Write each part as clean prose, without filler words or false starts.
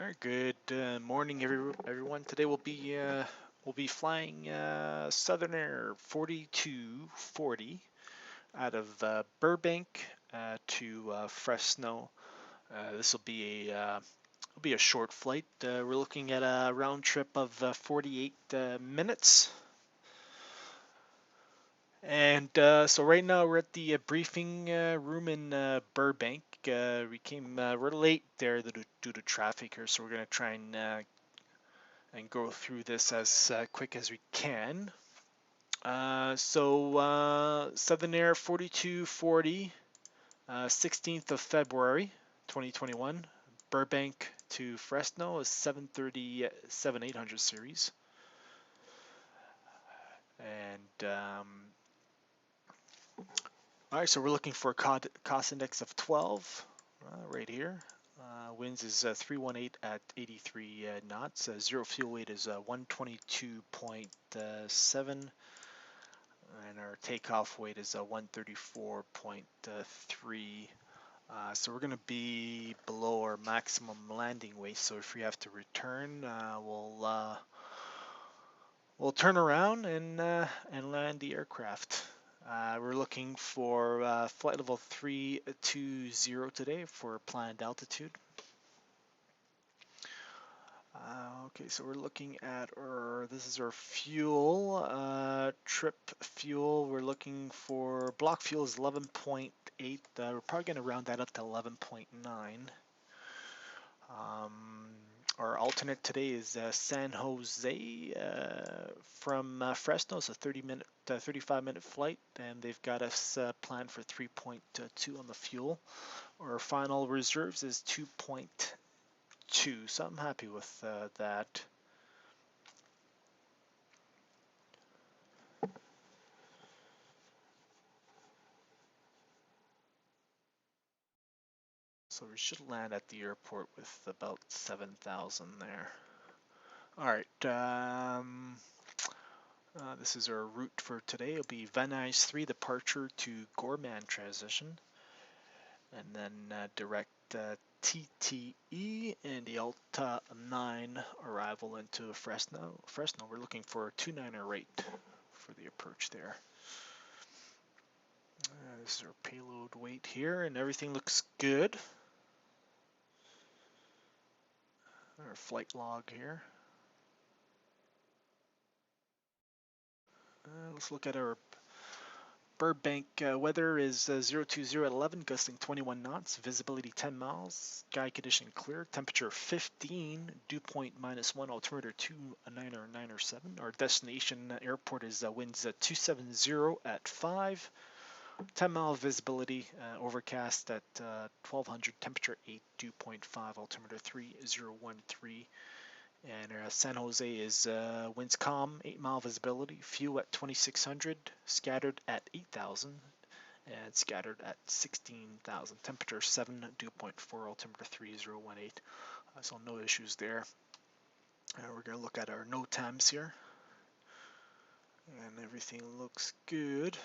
All right, good morning, everyone. Today we'll be flying Southern Air 4240 out of Burbank to Fresno. This will be a short flight. We're looking at a round trip of 48 minutes. And so right now we're at the briefing room in Burbank. We came we're late there due to traffic here, so we're gonna try and go through this as quick as we can. Southern Air 4240, 16th of February 2021, Burbank to Fresno is 737-800 series. And all right, so we're looking for a cost index of 12 right here. Winds is 318 at 83 knots. Zero fuel weight is 122.7, and our takeoff weight is 134.3. So we're going to be below our maximum landing weight. So if we have to return, we'll turn around and land the aircraft. We're looking for flight level 320 today for planned altitude. Okay, so we're looking at this is our fuel, trip fuel. We're looking for block fuel is 11.8. We're probably going to round that up to 11.9. Our alternate today is San Jose from Fresno. It's a 35-minute flight, and they've got us planned for 3.2 on the fuel. Our final reserves is 2.2, so I'm happy with that. So we should land at the airport with about 7,000 there. All right. This is our route for today. It'll be Van Nuys 3 departure to Gorman transition, and then direct TTE and the Alta 9 arrival into Fresno. We're looking for a 29er rate for the approach there. This is our payload weight here, and everything looks good. Our flight log here. Let's look at our Burbank weather is 020 at 11, gusting 21 knots, visibility 10 miles, sky condition clear, temperature 15, dew point -1, altimeter 29 or 9 or 7. Our destination airport is winds 270 at 5, 10-mile visibility, overcast at 1200, temperature 8, dew point 5, altimeter 3013. And San Jose is winds calm, 8-mile visibility, fuel at 2600, scattered at 8000, and scattered at 16,000. Temperature 7, dew point 4, altimeter 3018. So no issues there. We're going to look at our NOTAMs here, and everything looks good.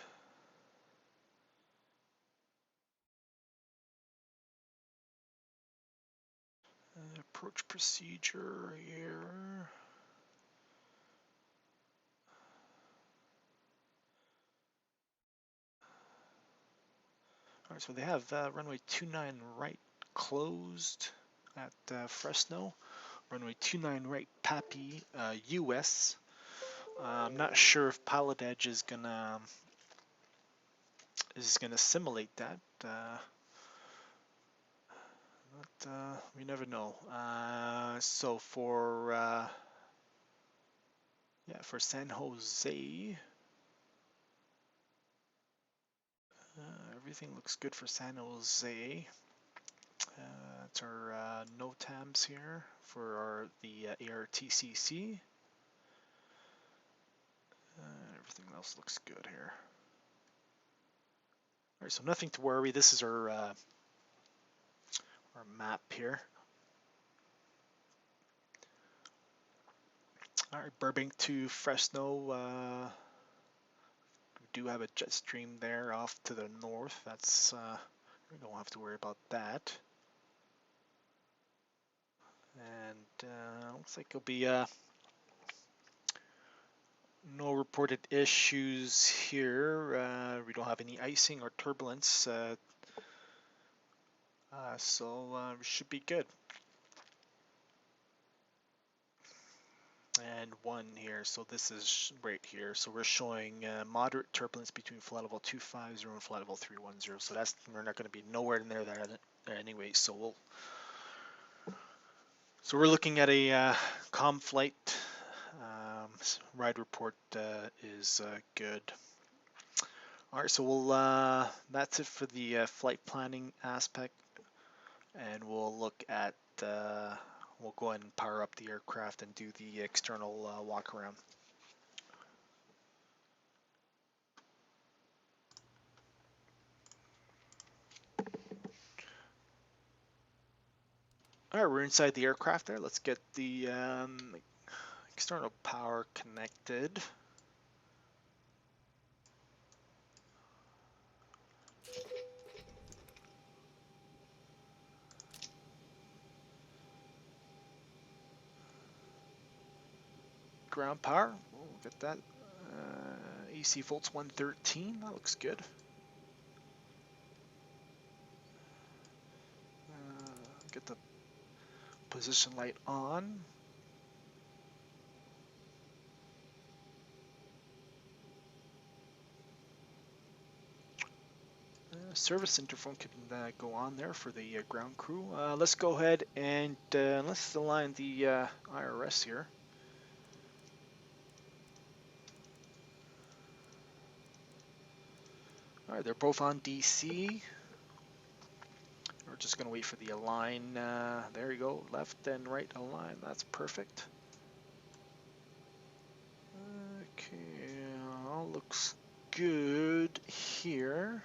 Approach procedure here. All right, so they have runway 29 right closed at Fresno. Runway 29 right, Papi, US. I'm not sure if PilotEdge is gonna simulate that. We never know. So for San Jose, everything looks good for San Jose. That's our NOTAMs here for the ARTCC. Everything else looks good here. All right, so nothing to worry. This is our map here. All right, Burbank to Fresno. We do have a jet stream there off to the north. That's we don't have to worry about that. And looks like it'll be no reported issues here. We don't have any icing or turbulence, so we should be good. And one here, so this is right here. So we're showing moderate turbulence between flight level 250 and flight level 310. So we're not going to be nowhere near that anyway. So we're looking at a calm flight. Ride report is good. All right, so that's it for the flight planning aspect, and we'll look at we'll go ahead and power up the aircraft and do the external walk around. All right, we're inside the aircraft there. Let's get the external power connected. Ground power, we'll get that. AC volts 113, that looks good. Get the position light on. Service interphone can go on there for the ground crew. Let's go ahead and let's align the IRS here. All right, they're both on DC. We're just going to wait for the align. There you go, left and right align. That's perfect. Okay, all looks good here.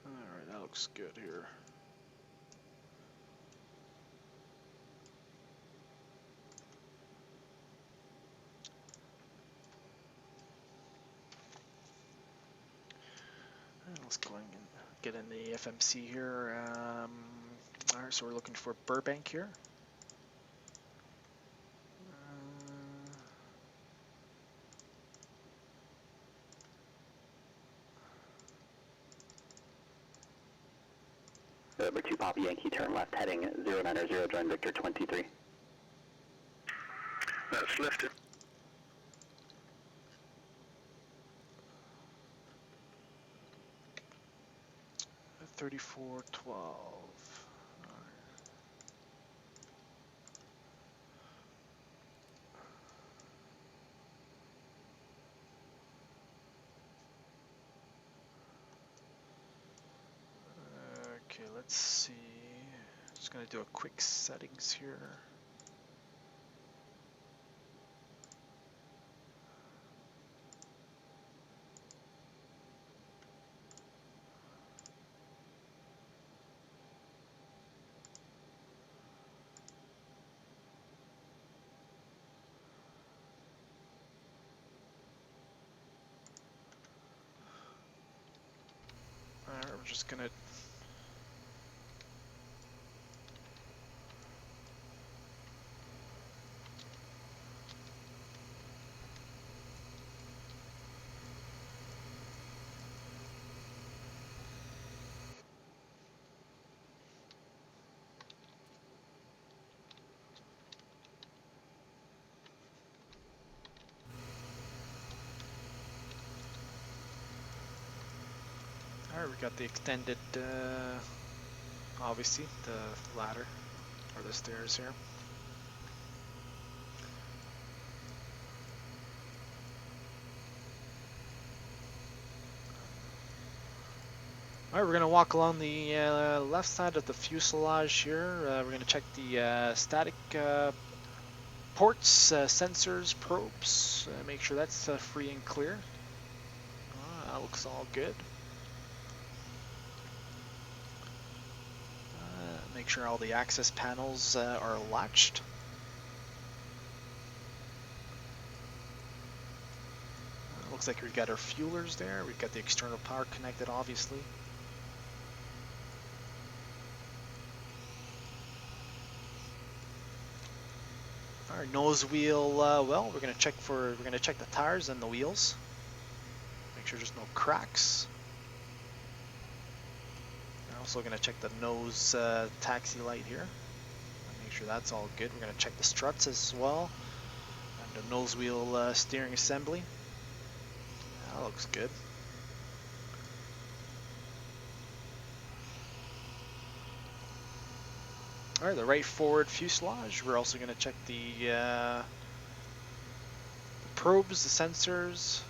Alright, that looks good here. Let's go and get in the FMC here. Alright, so we're looking for Burbank here. Number 2 Papa Yankee, turn left heading 090, join Victor 23. That's lifted. At 3412. Okay, let's see. Just gonna do a quick settings here. Alright, we're just gonna Alright, we got the extended, obviously, the ladder, or the stairs here. Alright, we're going to walk along the left side of the fuselage here. We're going to check the static ports, sensors, probes. Make sure that's free and clear. That looks all good. Make sure all the access panels are latched. Looks like we've got our fuelers there. We've got the external power connected, obviously. Our nose wheel, well, we're gonna check the tires and the wheels. Make sure there's no cracks. We're also gonna check the nose taxi light here. Make sure that's all good. We're gonna check the struts as well, and the nose wheel steering assembly. That looks good. All right, the right forward fuselage. We're also going to check the probes, the sensors,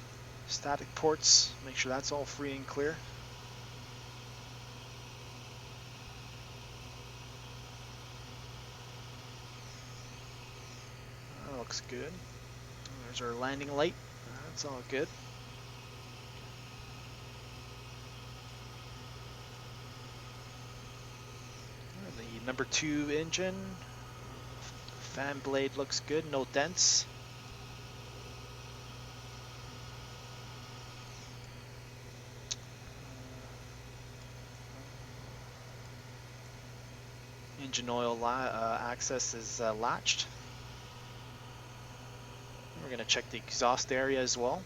static ports. Make sure that's all free and clear. That looks good. There's our landing light. That's all good. The number 2 engine. Fan blade looks good, no dents. Engine oil access is latched. We're going to check the exhaust area as well.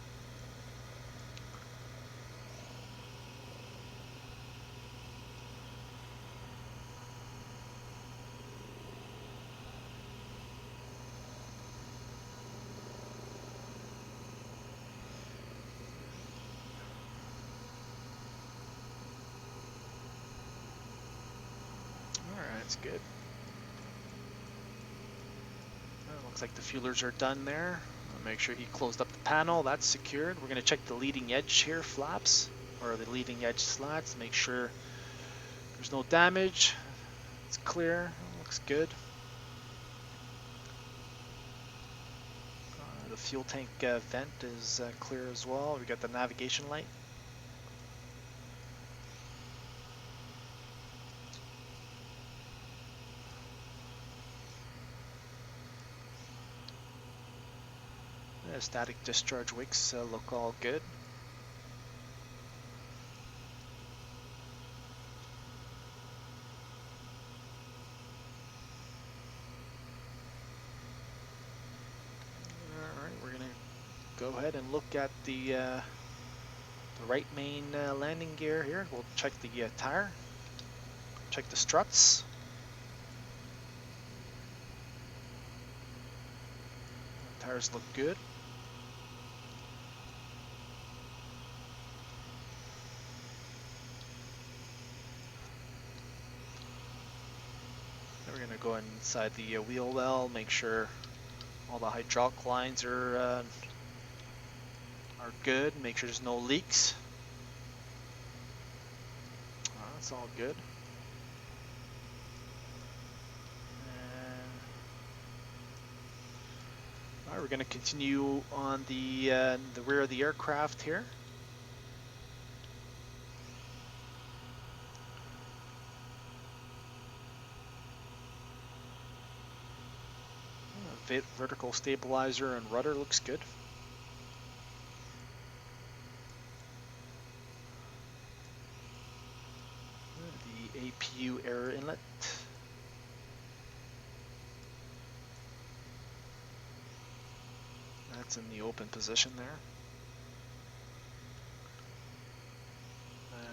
That's good. Looks like the fuelers are done there. I'll make sure he closed up the panel. That's secured. We're going to check the leading edge here, flaps, or the leading edge slats. Make sure there's no damage. It's clear. Looks good. The fuel tank vent is clear as well. We got the navigation light. Static discharge wicks look all good. Alright, we're going to go ahead and look at the right main landing gear here. We'll check the tire, check the struts. The tires look good. We're going to go inside the wheel well, make sure all the hydraulic lines are good, make sure there's no leaks. That's all good. All right, we're going to continue on the rear of the aircraft here. Vertical stabilizer and rudder looks good. The APU air inlet. That's in the open position there.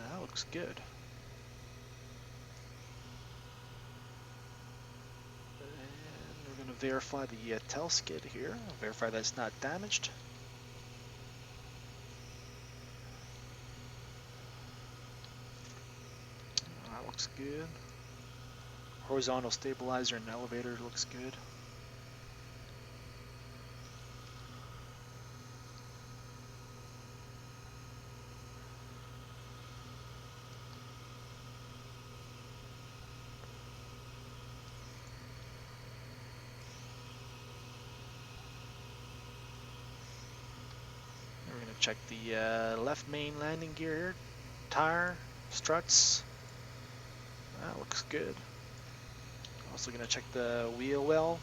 That looks good. We're going to verify the tail skid here, verify that it's not damaged. That looks good. Horizontal stabilizer and elevator looks good. check the left main landing gear here. Tire, struts. That looks good. Also gonna check the wheel well.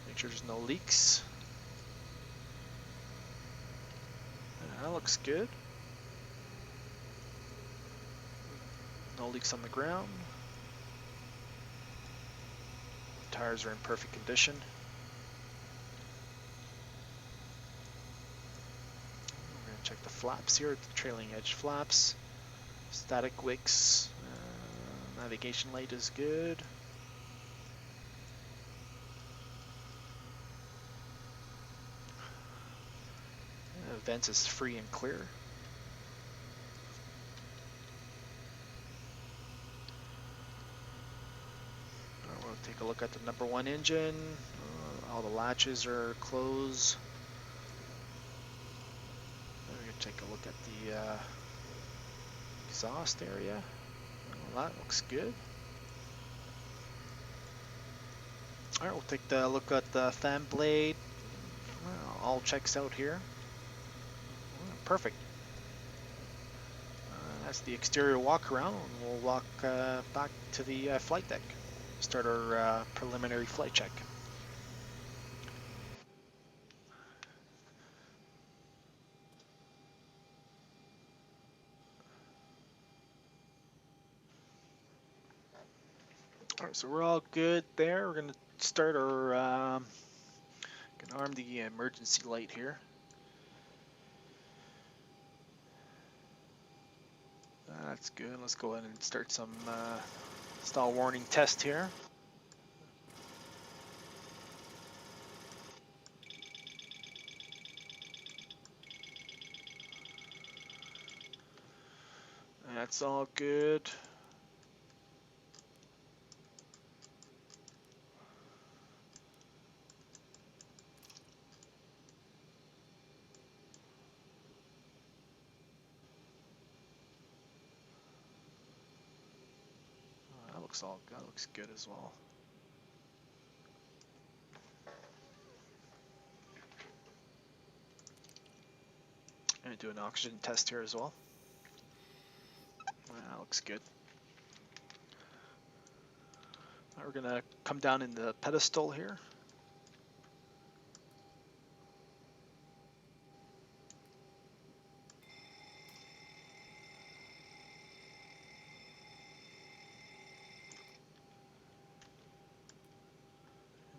Make sure there's no leaks. That looks good. No leaks on the ground. Tires are in perfect condition. We're going to check the flaps here, the trailing edge flaps. Static wicks. Navigation light is good. Vents is free and clear. We'll take a look at the number 1 engine. All the latches are closed. We're going to take a look at the exhaust area. Well, that looks good. Alright, we'll take a look at the fan blade. Well, all checks out here. Well, perfect. That's the exterior walk around. We'll walk back to the flight deck. Start our preliminary flight check. Alright, so we're all good there. We're going to start our, gonna arm the emergency light here. That's good. Let's go ahead and start some stall warning test here. That's all good. That looks good as well. I'm gonna do an oxygen test here as well. That looks good. Right, we're gonna come down in the pedestal here.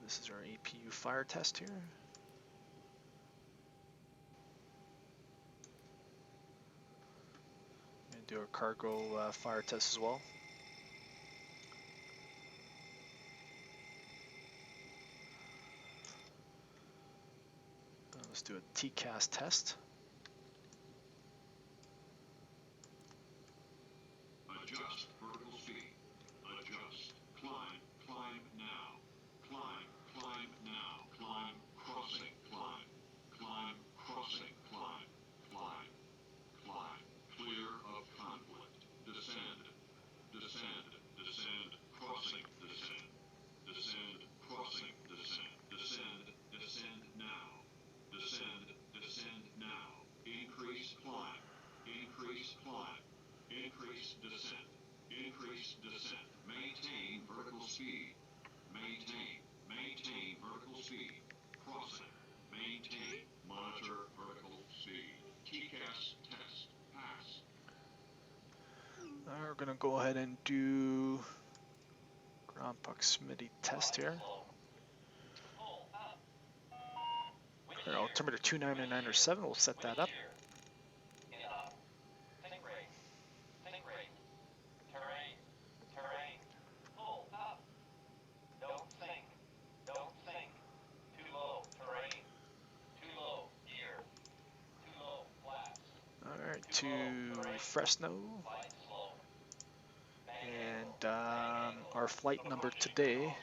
This is our Apu Fire Test here. And do our cargo fire test as well. Let's do a TCAS test. Adjust vertical speed. Adjust. Climb. Climb now. Climb. Climb now. Climb. Crossing. Climb. Climb. Crossing. Climb. Climb. Climb. Clear of conflict. Descend. Descend. Descend. Crossing. Descend. Descend. Crossing. Descend. Descend. Descend now. Descend. Descend now. Increase climb. Increase climb. Increase descent. Increase descent. Maintain vertical speed. Maintain. Maintain vertical speed. Crossing. Maintain. Monitor vertical speed. TCAS test. Pass. We're gonna go ahead and do ground proximity test here. Our altimeter 29907, we'll set that up. Alright, to Fresno. And our flight number today .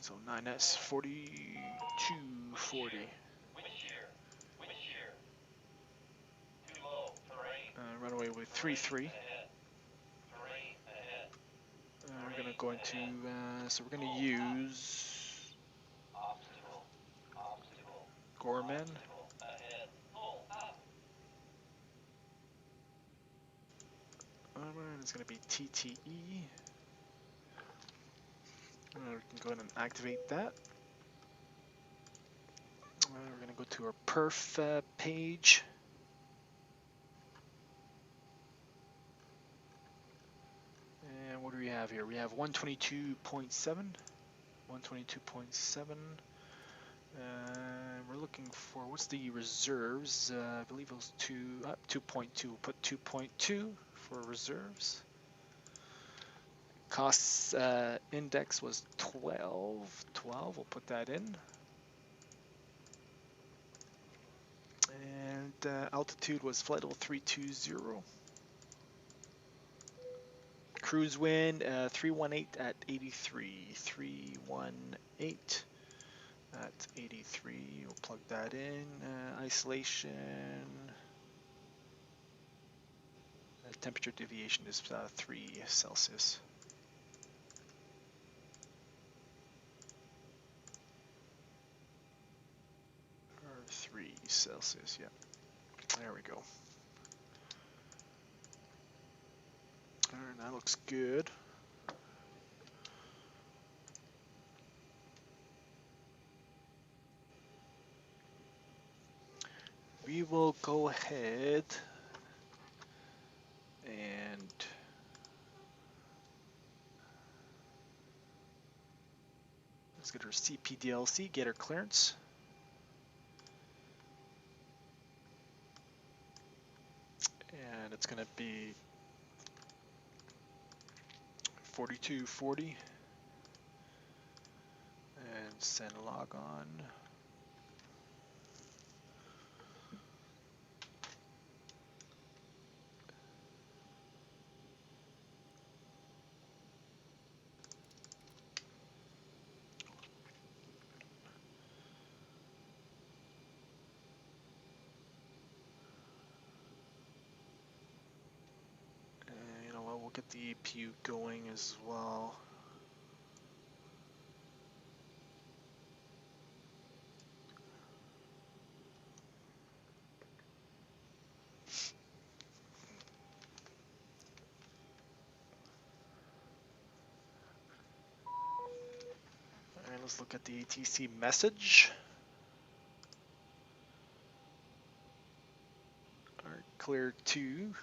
So 9S 4240. Runway with 33. We're gonna go into, so we're gonna use Gorman. It's gonna be TTE. We can go ahead and activate that. We're gonna go to our perf page. And what do we have here? We have 122.7. 122.7. We're looking for, what's the reserves? I believe it was 2.2. We'll put 2.2 for reserves. Costs index was 12. 12, we'll put that in. And altitude was flight level 320. Cruise wind 318 at 83. 318 at 83. We'll plug that in. Isolation. Temperature deviation is 3 Celsius. Or 3 Celsius, yeah. There we go. Alright, that looks good. We will go ahead and let's get our CPDLC, get our clearance. And it's going to be 4240 and send log on. And you know what, we'll get the APU going as well. Alright, let's look at the ATC message. Alright, clear 2.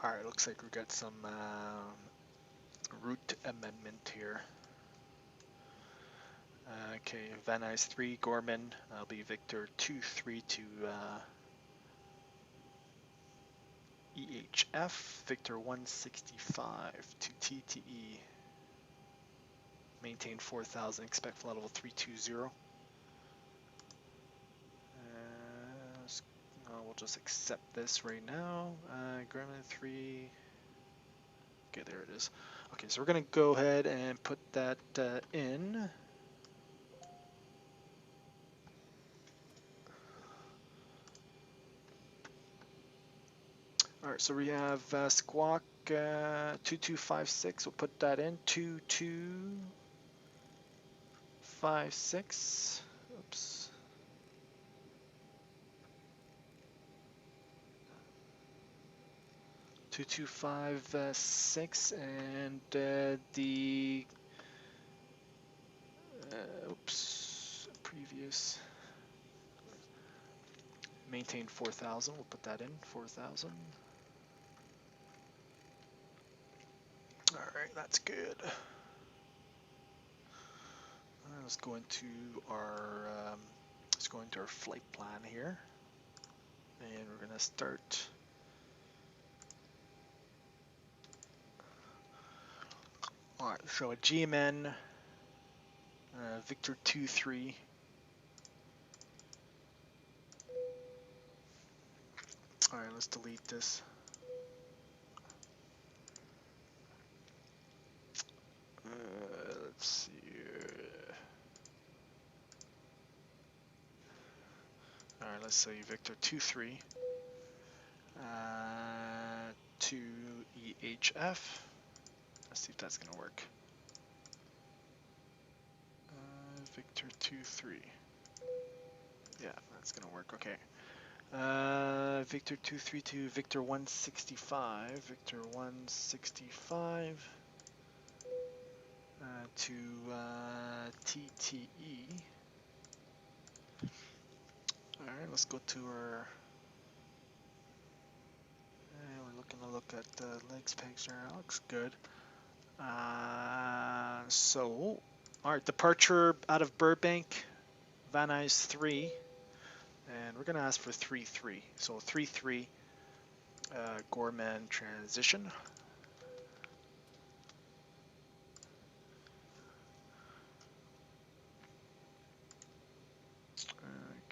Alright, looks like we got some route amendment here. Okay, Van Nuys 3, Gorman, that'll be Victor 23 to EHF, Victor 165 to TTE, maintain 4,000, expect flight level 320. We'll just accept this right now. Gorman 3, okay, there it is. Okay, so we're going to go ahead and put that in. Alright, so we have Squawk 2256, we'll put that in, 2256, oops. Two 256 and the oops, previous maintain 4,000, we'll put that in, 4,000. Alright, that's good. Let's go into our flight plan here, and we're gonna start. Alright, so a GMN Victor 23 Alright, let's delete this. Let's see here. Alright, let's say Victor 23 to EHF. Let's see if that's going to work. Victor 23. Yeah, that's going to work. Okay. Victor 23 to Victor 165. Victor 165 to TTE. Alright, let's go to our. We're looking to look at the legs, pegs there. Looks good. So, alright, departure out of Burbank, Van Nuys 3, and we're going to ask for 3-3. So 3-3, Gorman transition.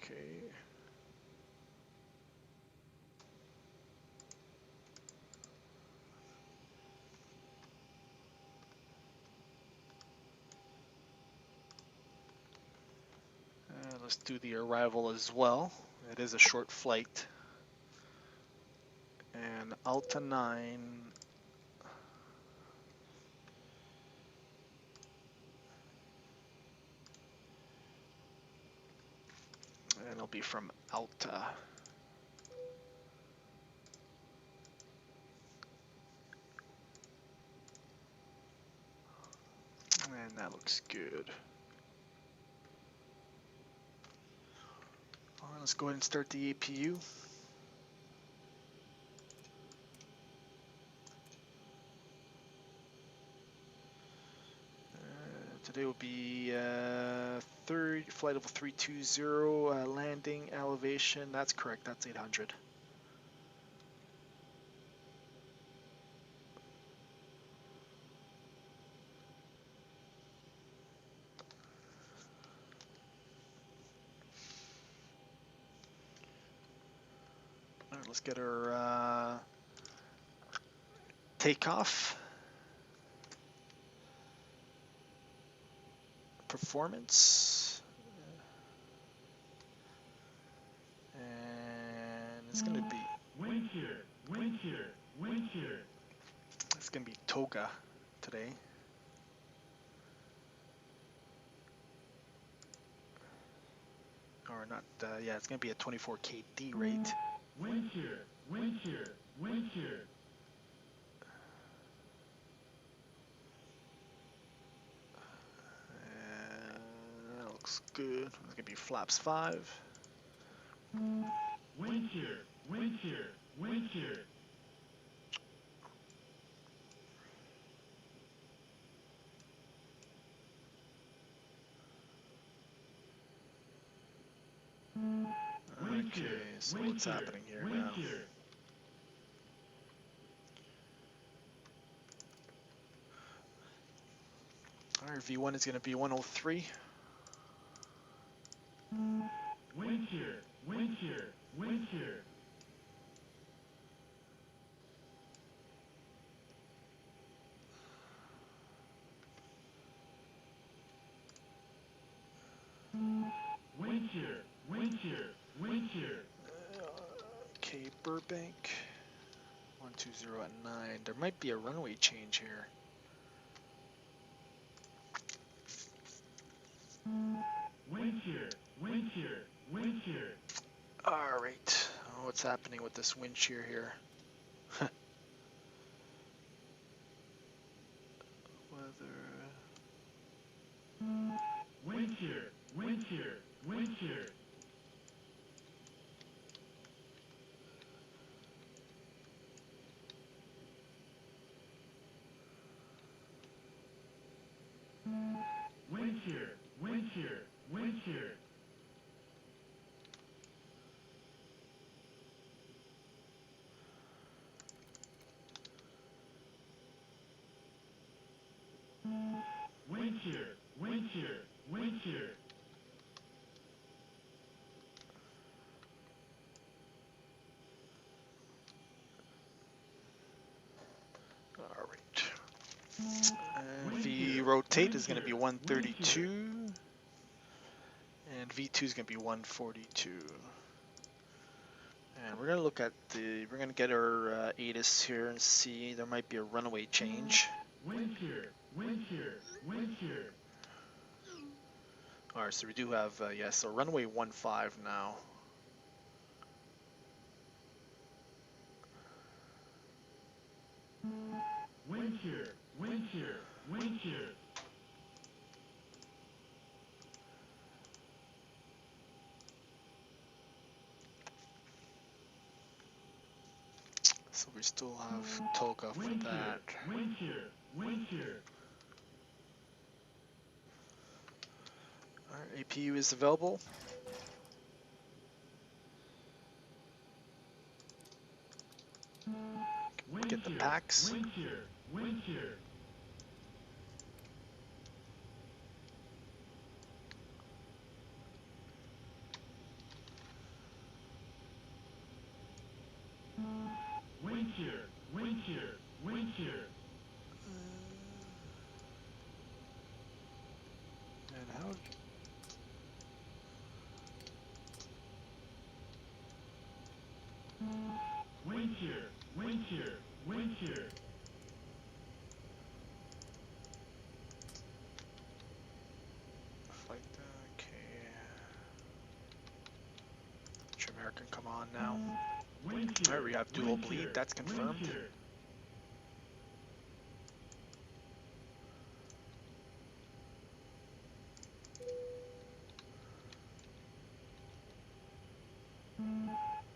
Okay. Let's do the arrival as well. It is a short flight. And Alta 9. And it'll be from Alta. And that looks good. Alright, let's go ahead and start the APU. Today will be flight level 320, landing elevation. That's correct, that's 800. All right, let's get our takeoff performance. And it's going to be Wind shear, wind shear, wind shear. It's going to be Toga today. Or not, yeah, it's going to be a 24 KD rate. Wind shear, wind shear, wind shear. That looks good. It's going to be flaps 5. Wind shear, wind shear, wind shear. Okay, so what's happening here now? Alright, V1 is going to be 103. Wind shear, wind shear, wind shear. Wind shear, wind shear, wind shear. Okay, Burbank. 120 at 9. There might be a runway change here. Wind shear, wind shear, wind shear. Alright, what's happening with this wind shear here? Weather. Wind shear, wind shear, wind shear. Wind shear, wind shear, wind shear. Wind shear, wind shear, wind shear. V rotate is going to be 132, and V2 is going to be 142. And we're going to look at we're going to get our ATIS here and see there might be a runaway change. Wind shear, wind shear, wind shear. Alright, so we do have, yes, so runway 15 now. Wind shear, wind shear, wind shear. So we still have Takeoff for Wind shear, that. wind shear, wind shear. Alright, APU is available. Wind Get the shear, packs. wind shear, wind shear. Wind shear, wind shear, wind shear. And how? Wind shear, wind shear, wind shear. Flight, okay. Trim can come on now. Wind shear, Alright, we have dual wind bleed, shear, that's confirmed. Wind shear.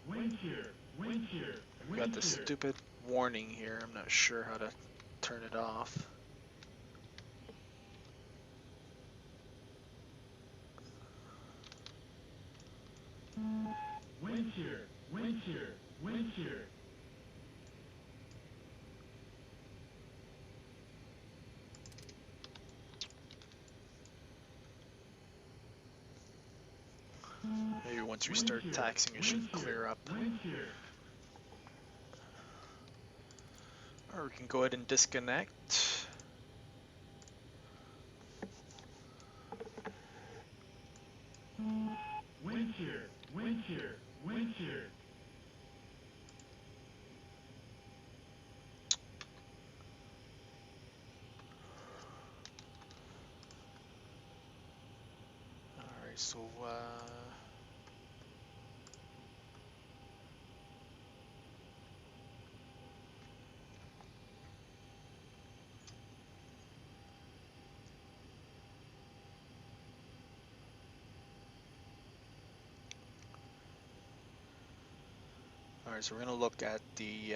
Wind shear, wind shear, We got wind this shear. stupid warning here. I'm not sure how to turn it off. Wind shear, wind shear, wind shear. Maybe once we Wind start shear, taxing, it wind should shear, clear up. Wind shear. Or we can go ahead and disconnect. Wind shear, wind shear, wind shear. Alright, so alright, so we're gonna look at the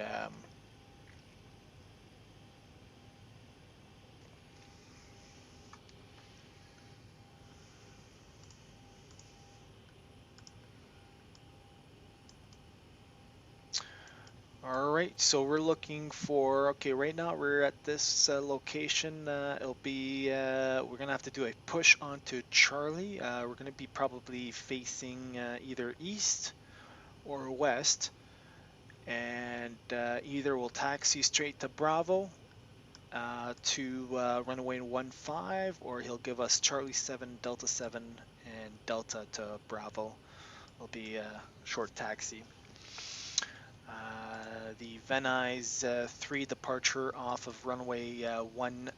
Alright, so we're looking for, okay, right now we're at this location. It'll be, we're going to have to do a push onto Charlie. We're going to be probably facing either east or west. And either we'll taxi straight to Bravo to runway 15, or he'll give us Charlie 7, Delta 7, and Delta to Bravo. It'll be a short taxi. The Venice 3 departure off of runway 15.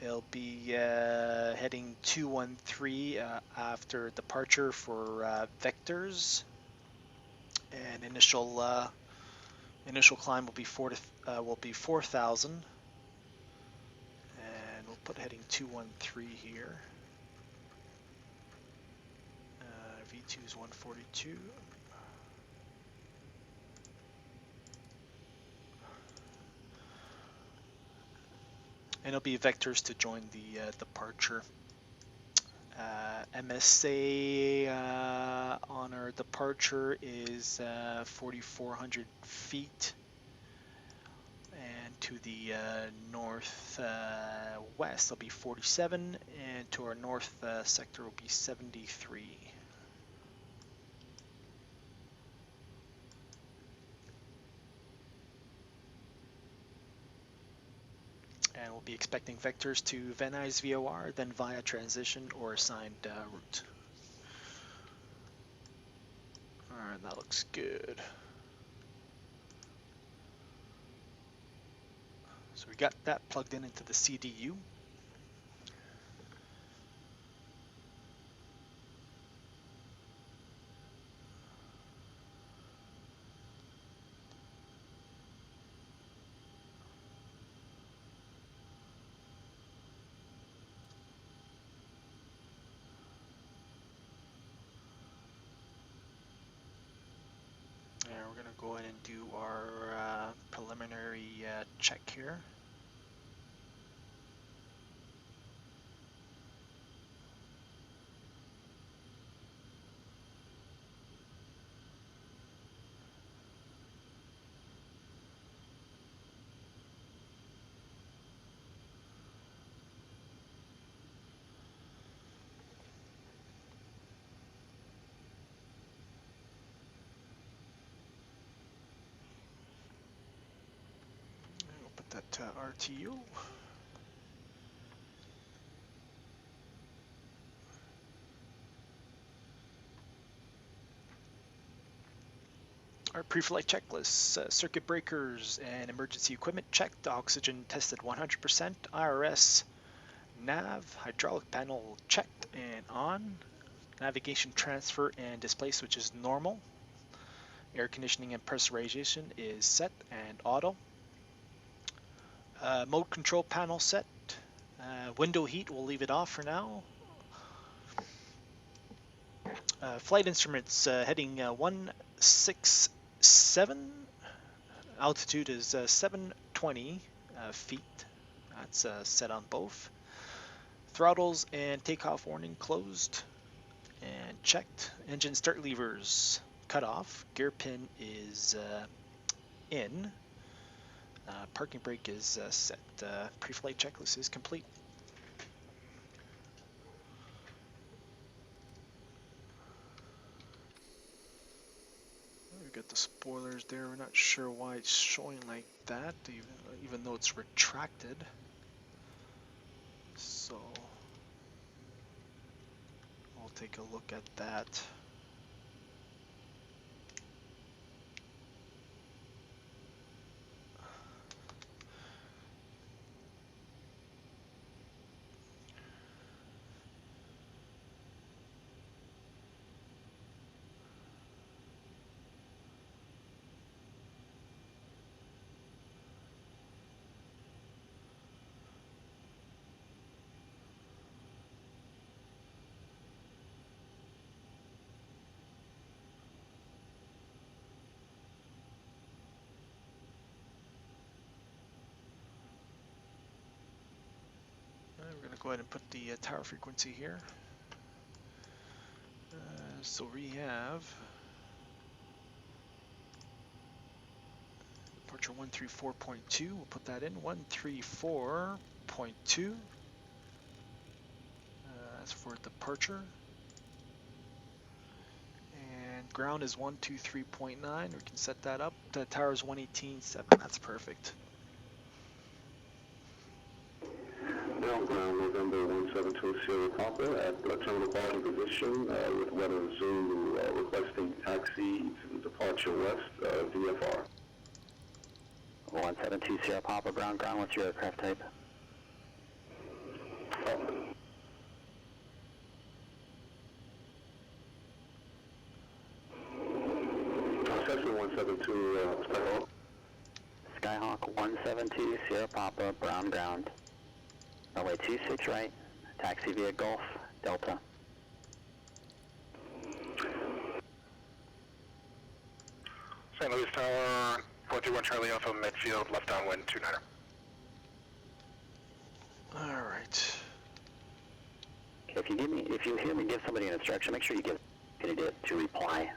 It'll be heading 213 after departure for vectors, and initial climb will be 4,000, and we'll put heading 213 here. V2 is 142. And it'll be vectors to join the departure. MSA on our departure is 4,400 feet. And to the north west will be 47, and to our north sector will be 73. And we'll be expecting vectors to Van Nuys VOR, then via transition or assigned route. Alright, that looks good. So we got that plugged in into the CDU. And we're going to go ahead and do our preliminary check here. We'll put that to RTU. Our pre-flight checklist, circuit breakers and emergency equipment checked, oxygen tested 100%, IRS, nav, hydraulic panel checked and on, navigation transfer and display switch is normal, air conditioning and pressurization is set and auto, mode control panel set, window heat, we'll leave it off for now. Flight instruments heading 167, altitude is 720 feet, that's set on both. Throttles and takeoff warning closed and checked. Engine start levers cut off, gear pin is in, parking brake is set, pre-flight checklist is complete. We got the spoilers there. We're not sure why it's showing like that, even though it's retracted. So we'll take a look at that. We're going to go ahead and put the tower frequency here. So we have departure 134.2. We'll put that in 134.2. That's for departure. And ground is 123.9. We can set that up. The tower is 118.7. That's perfect. Ground November 172 Sierra Papa at terminal parking position with weather Zulu requesting taxi to departure west VFR. 172 Sierra Papa, ground, what's your aircraft type? Cessna 172 Skyhawk. Skyhawk 172 Sierra Papa, brown ground. Runway 26 right, taxi via Gulf, Delta. St. Louis Tower, 421 Charlie Alpha, midfield, left downwind, 29er. All right. Okay, if you hear me give somebody an instruction, make sure you give it to reply.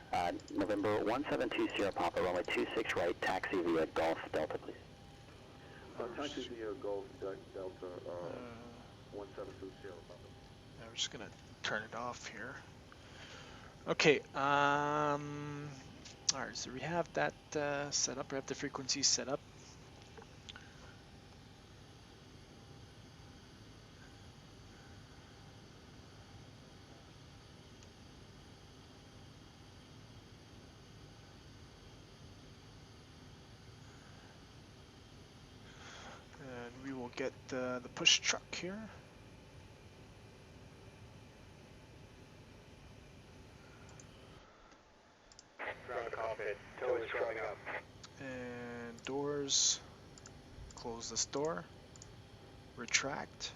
November 172 Sierra Papa, runway 26 right, taxi via Gulf, Delta, please. Taxi via Gulf, Delta 172 Sierra Papa. I'm just going to turn it off here. Okay. All right, so we have that set up. We have the frequency set up. get the push truck here. Ground cockpit, tow is growing up. And doors, close this door, retract.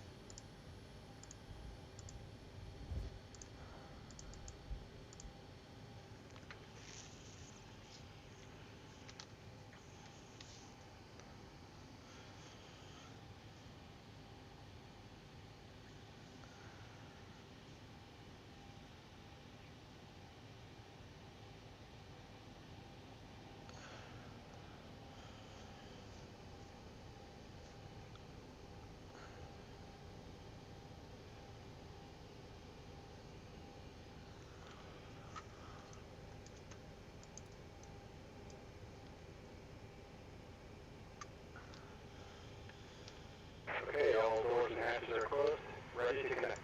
Okay, all doors and hatches are closed. Ready to connect.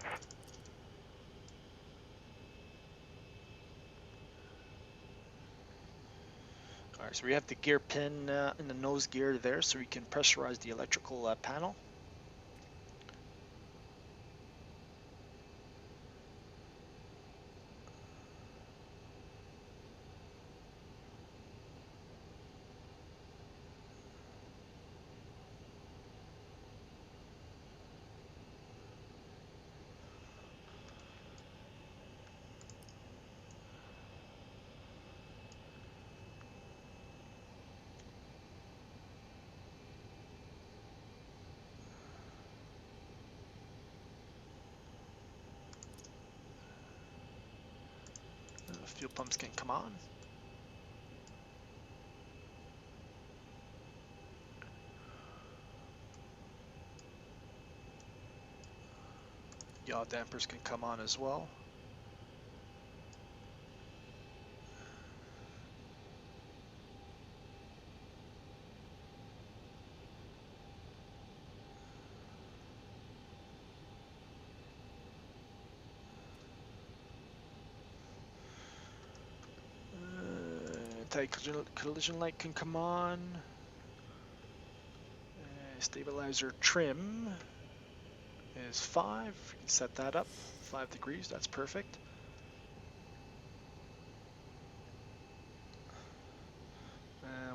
Alright, so we have the gear pin in the nose gear there, so we can pressurize the electrical panel. Fuel pumps can come on. Yaw dampers can come on as well. Anti-collision light can come on. Stabilizer trim is 5. You can set that up 5 degrees. That's perfect.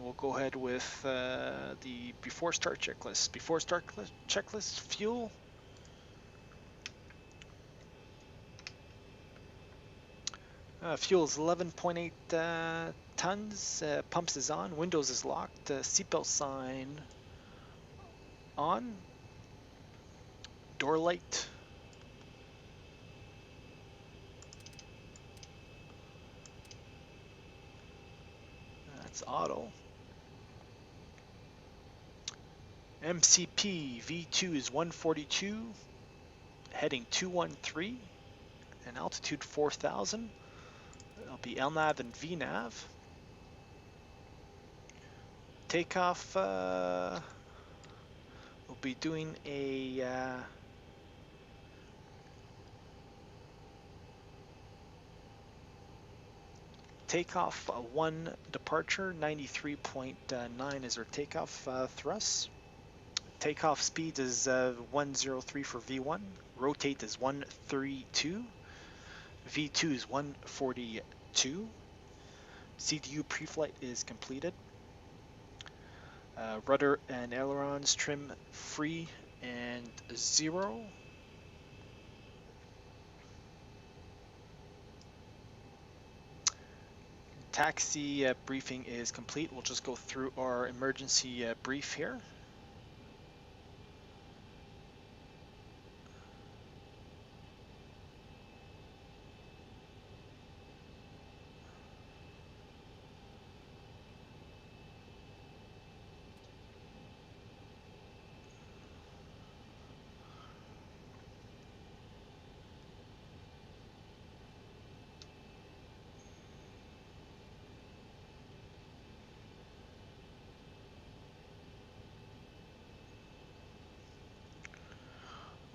We'll go ahead with the before start checklist. Before start checklist, fuel. Fuel is 11.8 tons. Pumps is on. Windows is locked. Seatbelt sign on. Door light. That's auto. MCP V2 is 142. Heading 213. And altitude 4,000. It'll be LNAV and VNAV. Takeoff, we'll be doing a takeoff 1 departure, 93.9 is our takeoff thrust. Takeoff speed is 103 for V1. Rotate is 132. V2 is 142. CDU pre-flight is completed. Rudder and ailerons trim free and 0. Taxi briefing is complete. We'll just go through our emergency brief here.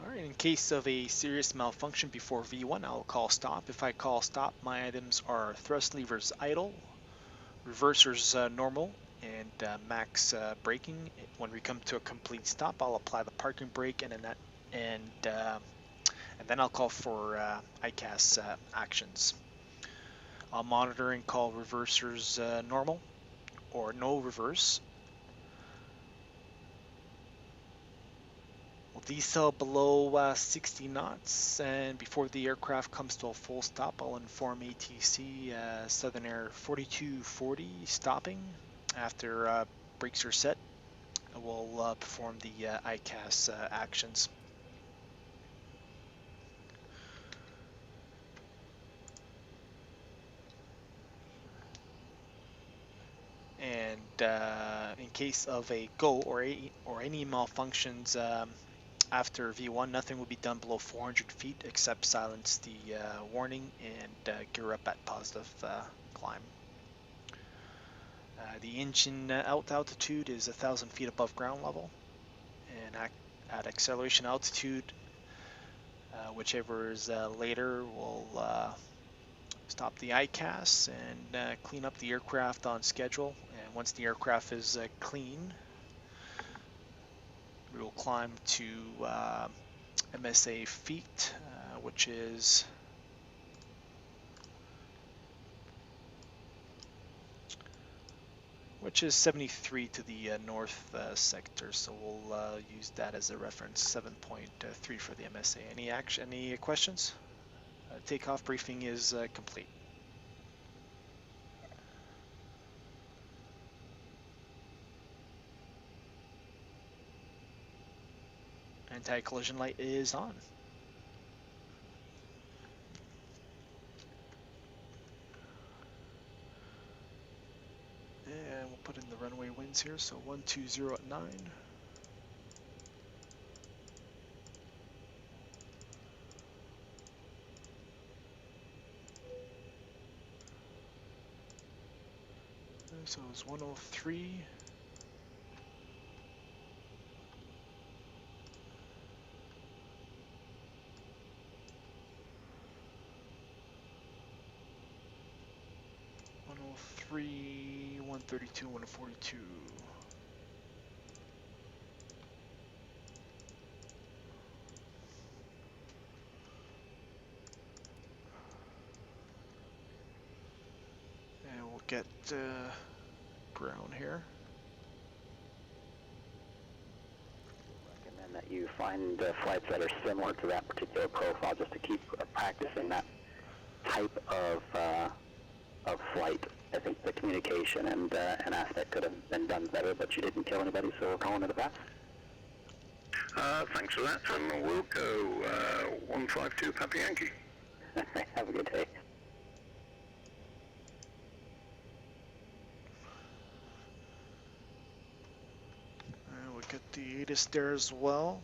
Alright, in case of a serious malfunction before V1, I'll call stop. If I call stop, my items are thrust levers idle, reversers normal, and max braking. When we come to a complete stop, I'll apply the parking brake, and then I'll call for ICAS actions. I'll monitor and call reversers normal or no reverse. We'll decel below 60 knots, and before the aircraft comes to a full stop, I'll inform ATC Southern Air 4240 stopping. After brakes are set, we'll perform the ICAS actions. And in case of a GO or any malfunctions after V1, nothing will be done below 400 feet except silence the warning and gear up at positive climb. The engine out altitude is 1,000 feet above ground level, and at acceleration altitude, whichever is later, will stop the ICAS and clean up the aircraft on schedule. And once the aircraft is clean, we will climb to MSA feet, which is which is 73 to the north sector, so we'll use that as a reference, 7.3 for the MSA. Any questions? Takeoff briefing is complete. Anti-collision light is on. And we'll put in the runway winds here, so 120 at 9. So it's 103. Three, 132, 142. And we'll get ground here. Recommend that you find flights that are similar to that particular profile, just to keep practicing that type of flight. I think the communication and an aspect could have been done better, but you didn't kill anybody, so we're calling it a pass. Thanks for that, and we'll go 152 Papa Yankee. Have a good day. And we'll get the ATIS there as well.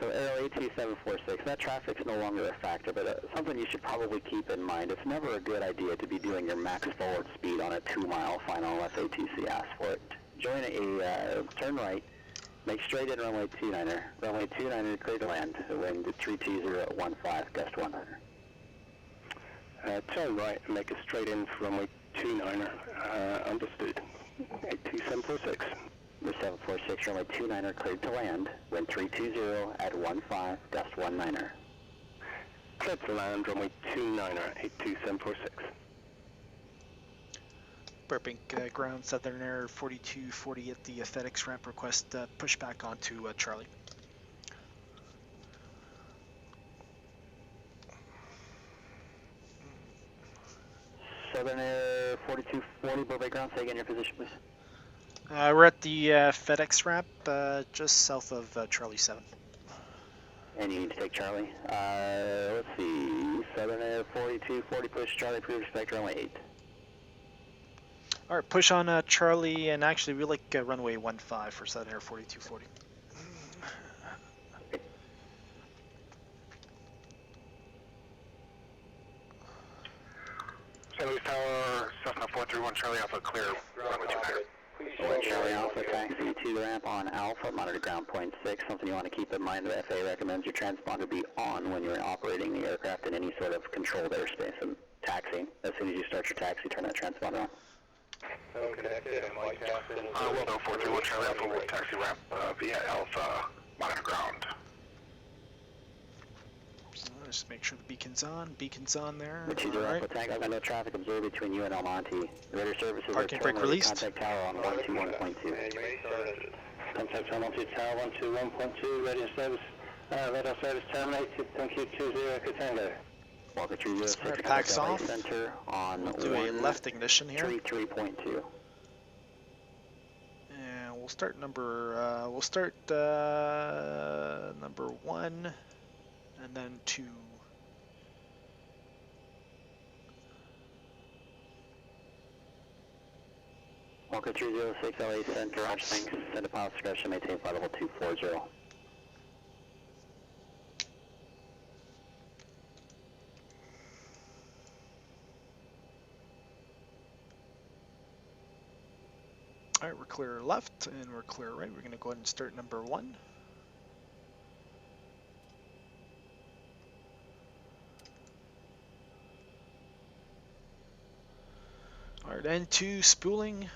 So Aero AT746, that traffic's no longer a factor, but something you should probably keep in mind. It's never a good idea to be doing your max forward speed on a 2-mile final unless ATC asks for it. Join a turn right, make straight in runway 29er. Runway 29er, clear to land. Wind 320 at 15, gust 100. Turn right and make a straight in for runway 29er. Understood. 82746. Number 746, runway 29er, cleared to land. Wind 320 at 15, gust 19er. Cleared to land, runway 29er, 82746. Burbank ground, Southern Air 4240 at the FedEx ramp. Request pushback onto Charlie. Southern Air 4240, Burbank ground, say again your position, please. We're at the FedEx ramp, just south of Charlie 7. And you need to take Charlie. Let's see, Southern Air 4240, push Charlie, please respect runway 8. Alright, push on Charlie, and actually we like runway 15 for Southern Air 4240. St. Louis Tower, Cessna 431 Charlie Alpha, clear, runway 29er. Charlie Alpha, taxi to the ramp on Alpha, monitor ground point 6. Something you want to keep in mind, the FAA recommends your transponder be on when you're operating the aircraft in any sort of controlled airspace. And taxi, as soon as you start your taxi, turn that transponder on. Well, no, 431 Charlie Alpha with taxi ramp via Alpha, monitor ground. Just make sure the beacon's on. Beacon's on there. Which is Alright. Tango, I've got no traffic observed between you and El Monte. Radar services Parking are brake terminated. released. Contact tower on 121.2. Contact El Monte tower 121.2. Radio service terminated. Thank you. 20 Tango. Walker 306. Alright, packs off. Center on We'll do a left ignition here. 33.2. And we'll start number number 1 and then 2. Walker 306 LA Center, Roger, thanks. Send a pilot discretion, maintain flight level 240. Alright, we're clear left and we're clear right. We're going to go ahead and start number 1. Alright, N2 spooling.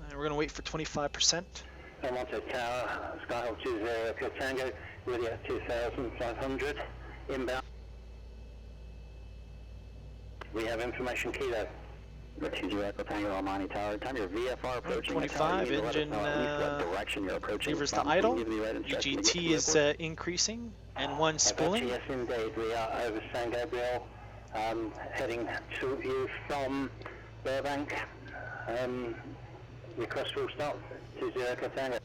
And we're going to wait for 25%. El Monte Tower, Skyhawk 20 Tango, ready at 2,500, inbound. We have information, Kilo. 20 Tango, El Monte Tower, time your VFR approaching. 25, engine direction you're approaching. levers to idle. EGT is increasing. N1 spooling. Yes, indeed, we are over San Gabriel, heading to you from Burbank. Request will start 20 Tango.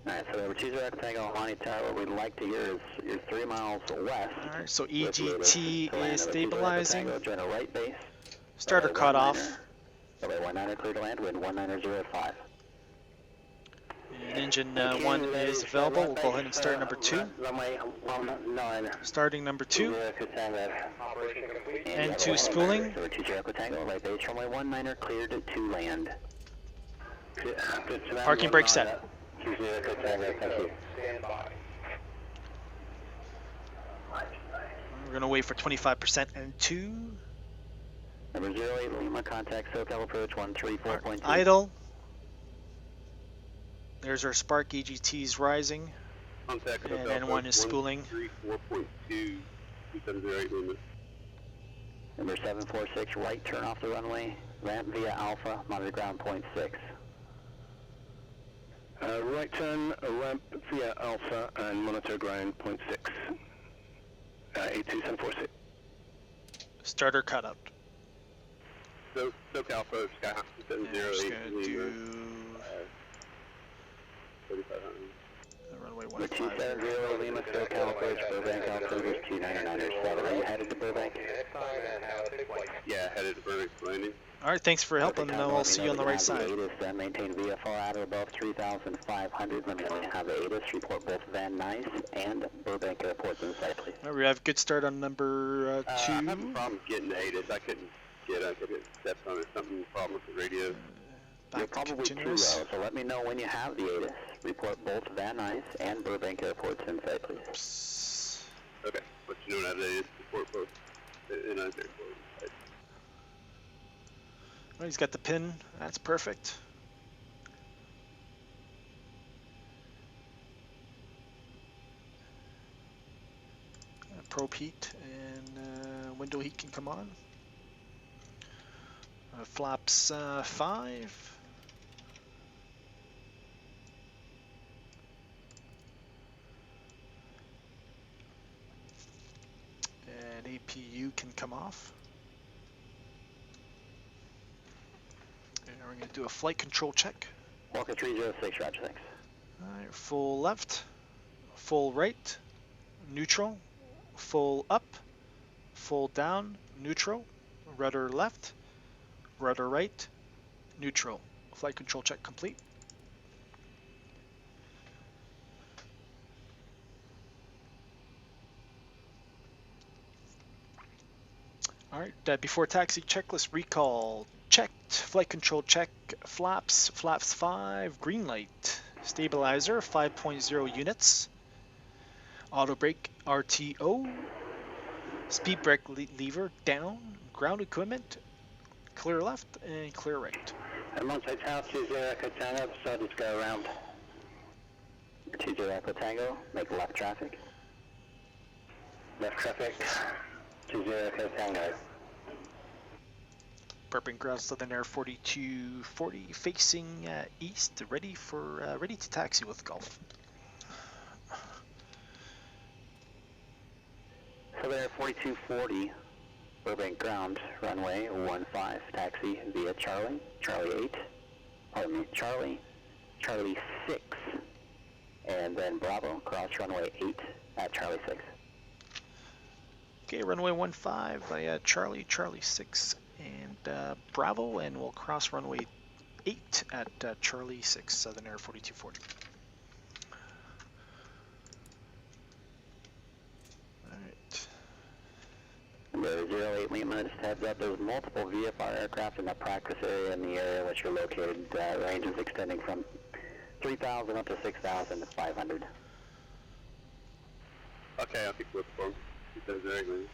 Alright, so over 20 Tango, Monte Tower, what we'd like to hear is you're 3 miles west. Alright, so EGT is stabilizing. Join a right base. Starter cut off. LA 19 clear to land, wind 190.5. And engine 1 is available. We'll go ahead and start number 2. Runway 19. Starting number 2. Operation complete. N2 spooling. Over 20 Tango, right base, runway 19 cleared to land. Parking brake set. 20 Tango, thank you. Stand by. We're going to wait for 25% N2. Number 08 Lima, contact SoCal approach 134.2. Idle. There's our spark. EGT's rising. Contact And N1 is spooling. 134.2, B738 limit. Number 746, right turn off the runway, ramp via Alpha, monitor ground 0.6. Right turn, ramp via Alpha and monitor ground 0.6. 82746. Starter cutout. So, SoCal Alpha, Skyhawk And we're just going to do 3500. runway Number 15. 270 Lima, SoCal approach, Burbank, altitude is 299.7. Are you headed to Burbank? Yeah, headed to Burbank landing. Alright, thanks for helping, and we'll see you on the right side. ATIS, maintain VFR at or above 3,500. Let me have ATIS report both Van Nuys and Burbank airports in sight, please. Alright, we have a good start on number 2. I'm having problems getting to ATIS. I couldn't get steps on it. Something problem with the radio. You're Back to probably too low, continuous. so let me know when you have the ATIS. Report both Van Nuys and Burbank airports in sight, please. Psst. Okay, what you know now today is report both in a airport. Oh, he's got the pin. That's perfect. Probe heat and window heat can come on. Flaps 5. And APU can come off. And we're going to do a flight control check. Walker 306, roger, thanks. Alright, full left, full right, neutral, full up, full down, neutral, rudder left, rudder right, neutral. Flight control check complete. Alright, before taxi checklist recall. Checked, flight control check, flaps 5, green light. Stabilizer 5.0 units. Auto brake RTO. Speed brake lever down. Ground equipment clear left and clear right. I'm on site south, 20 Echo Tango, so just go around. 20 Echo Tango, make left traffic. Left traffic, 20 Echo Tango. Burping ground Southern Air 4240 facing east, ready to taxi with Golf. Southern Air 4240, Burbank ground, runway 15, taxi via Charlie 8, Charlie 6, and then Bravo, cross runway 8 at Charlie 6. Okay, runway 15 via Charlie 6, and Bravo, and we'll cross runway 8 at Charlie 6, Southern Air 4240. The 08 Lima, just heads up, there's multiple VFR aircraft in the practice area in the area in which you're located. Ranges extending from 3,000 up to 6,500. Okay, I'll keep with the phone. Exactly.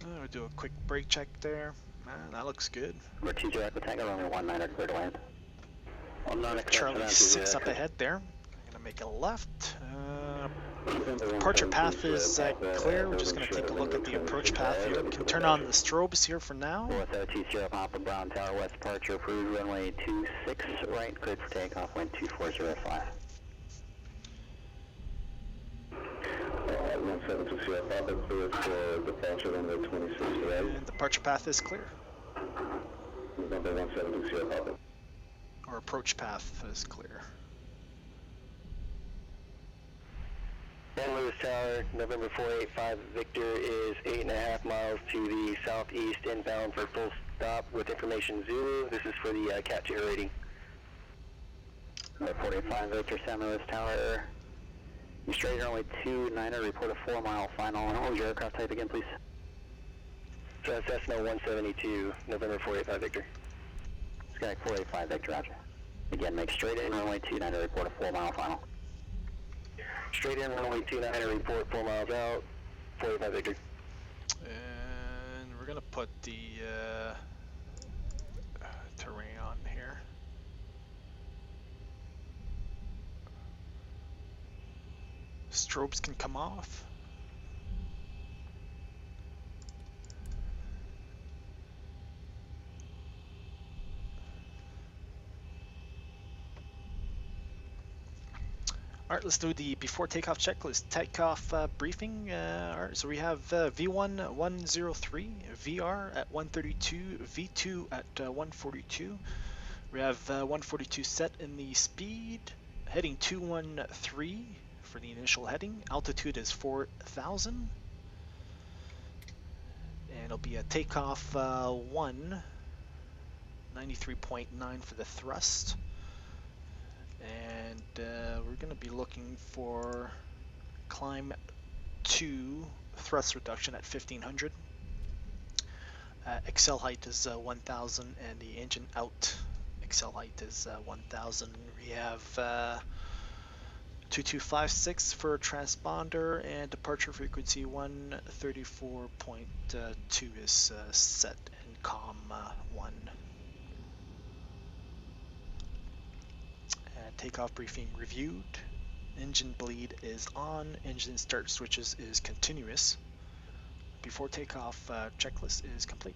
We'll do a quick brake check there. That looks good. We're 20 Echo Tango, runway 19 clear to land. Charlie 6 up ahead there. I'm gonna make a left. Departure path is clear. We're just gonna take a look at the approach path here. We can turn on the strobes here for now. T0 Papa Brown Tower West departure approved, runway 26 right, cleared for takeoff, wind 2405. 17 Sierra Papa cleared for departure runway 26 right. And departure path is clear. Number 17 Sierra Papa. Or approach path is clear. San Luis Tower, November 485, Victor is 8.5 miles to the southeast inbound for full stop with information Zulu. This is for the Cat 2 rating. 485, Victor, San Luis Tower. You straight runway 29er, report a 4-mile final. And what was your aircraft type again, please? Cessna 172, November 485, Victor. Sky 485, Victor, roger. Again, make straight in, runway 29er, report a 4-mile final. Straight in, runway 29er, report 4 miles out, 485, Victor. And we're gonna put the terrain on here. Strobes can come off. Alright, let's do the before takeoff checklist. Takeoff briefing. Alright, so we have V1 103, VR at 132, V2 at 142. We have 142 set in the speed, heading 213 for the initial heading. Altitude is 4,000. And it'll be a takeoff 1, 93.9 for the thrust. And we're going to be looking for climb 2 thrust reduction at 1500. Excel height is 1000, and the engine out Excel height is 1000. We have 2256 for transponder, and departure frequency 134.2 is set in COM 1. Takeoff briefing reviewed. Engine bleed is on. Engine start switches is continuous. Before takeoff checklist is complete.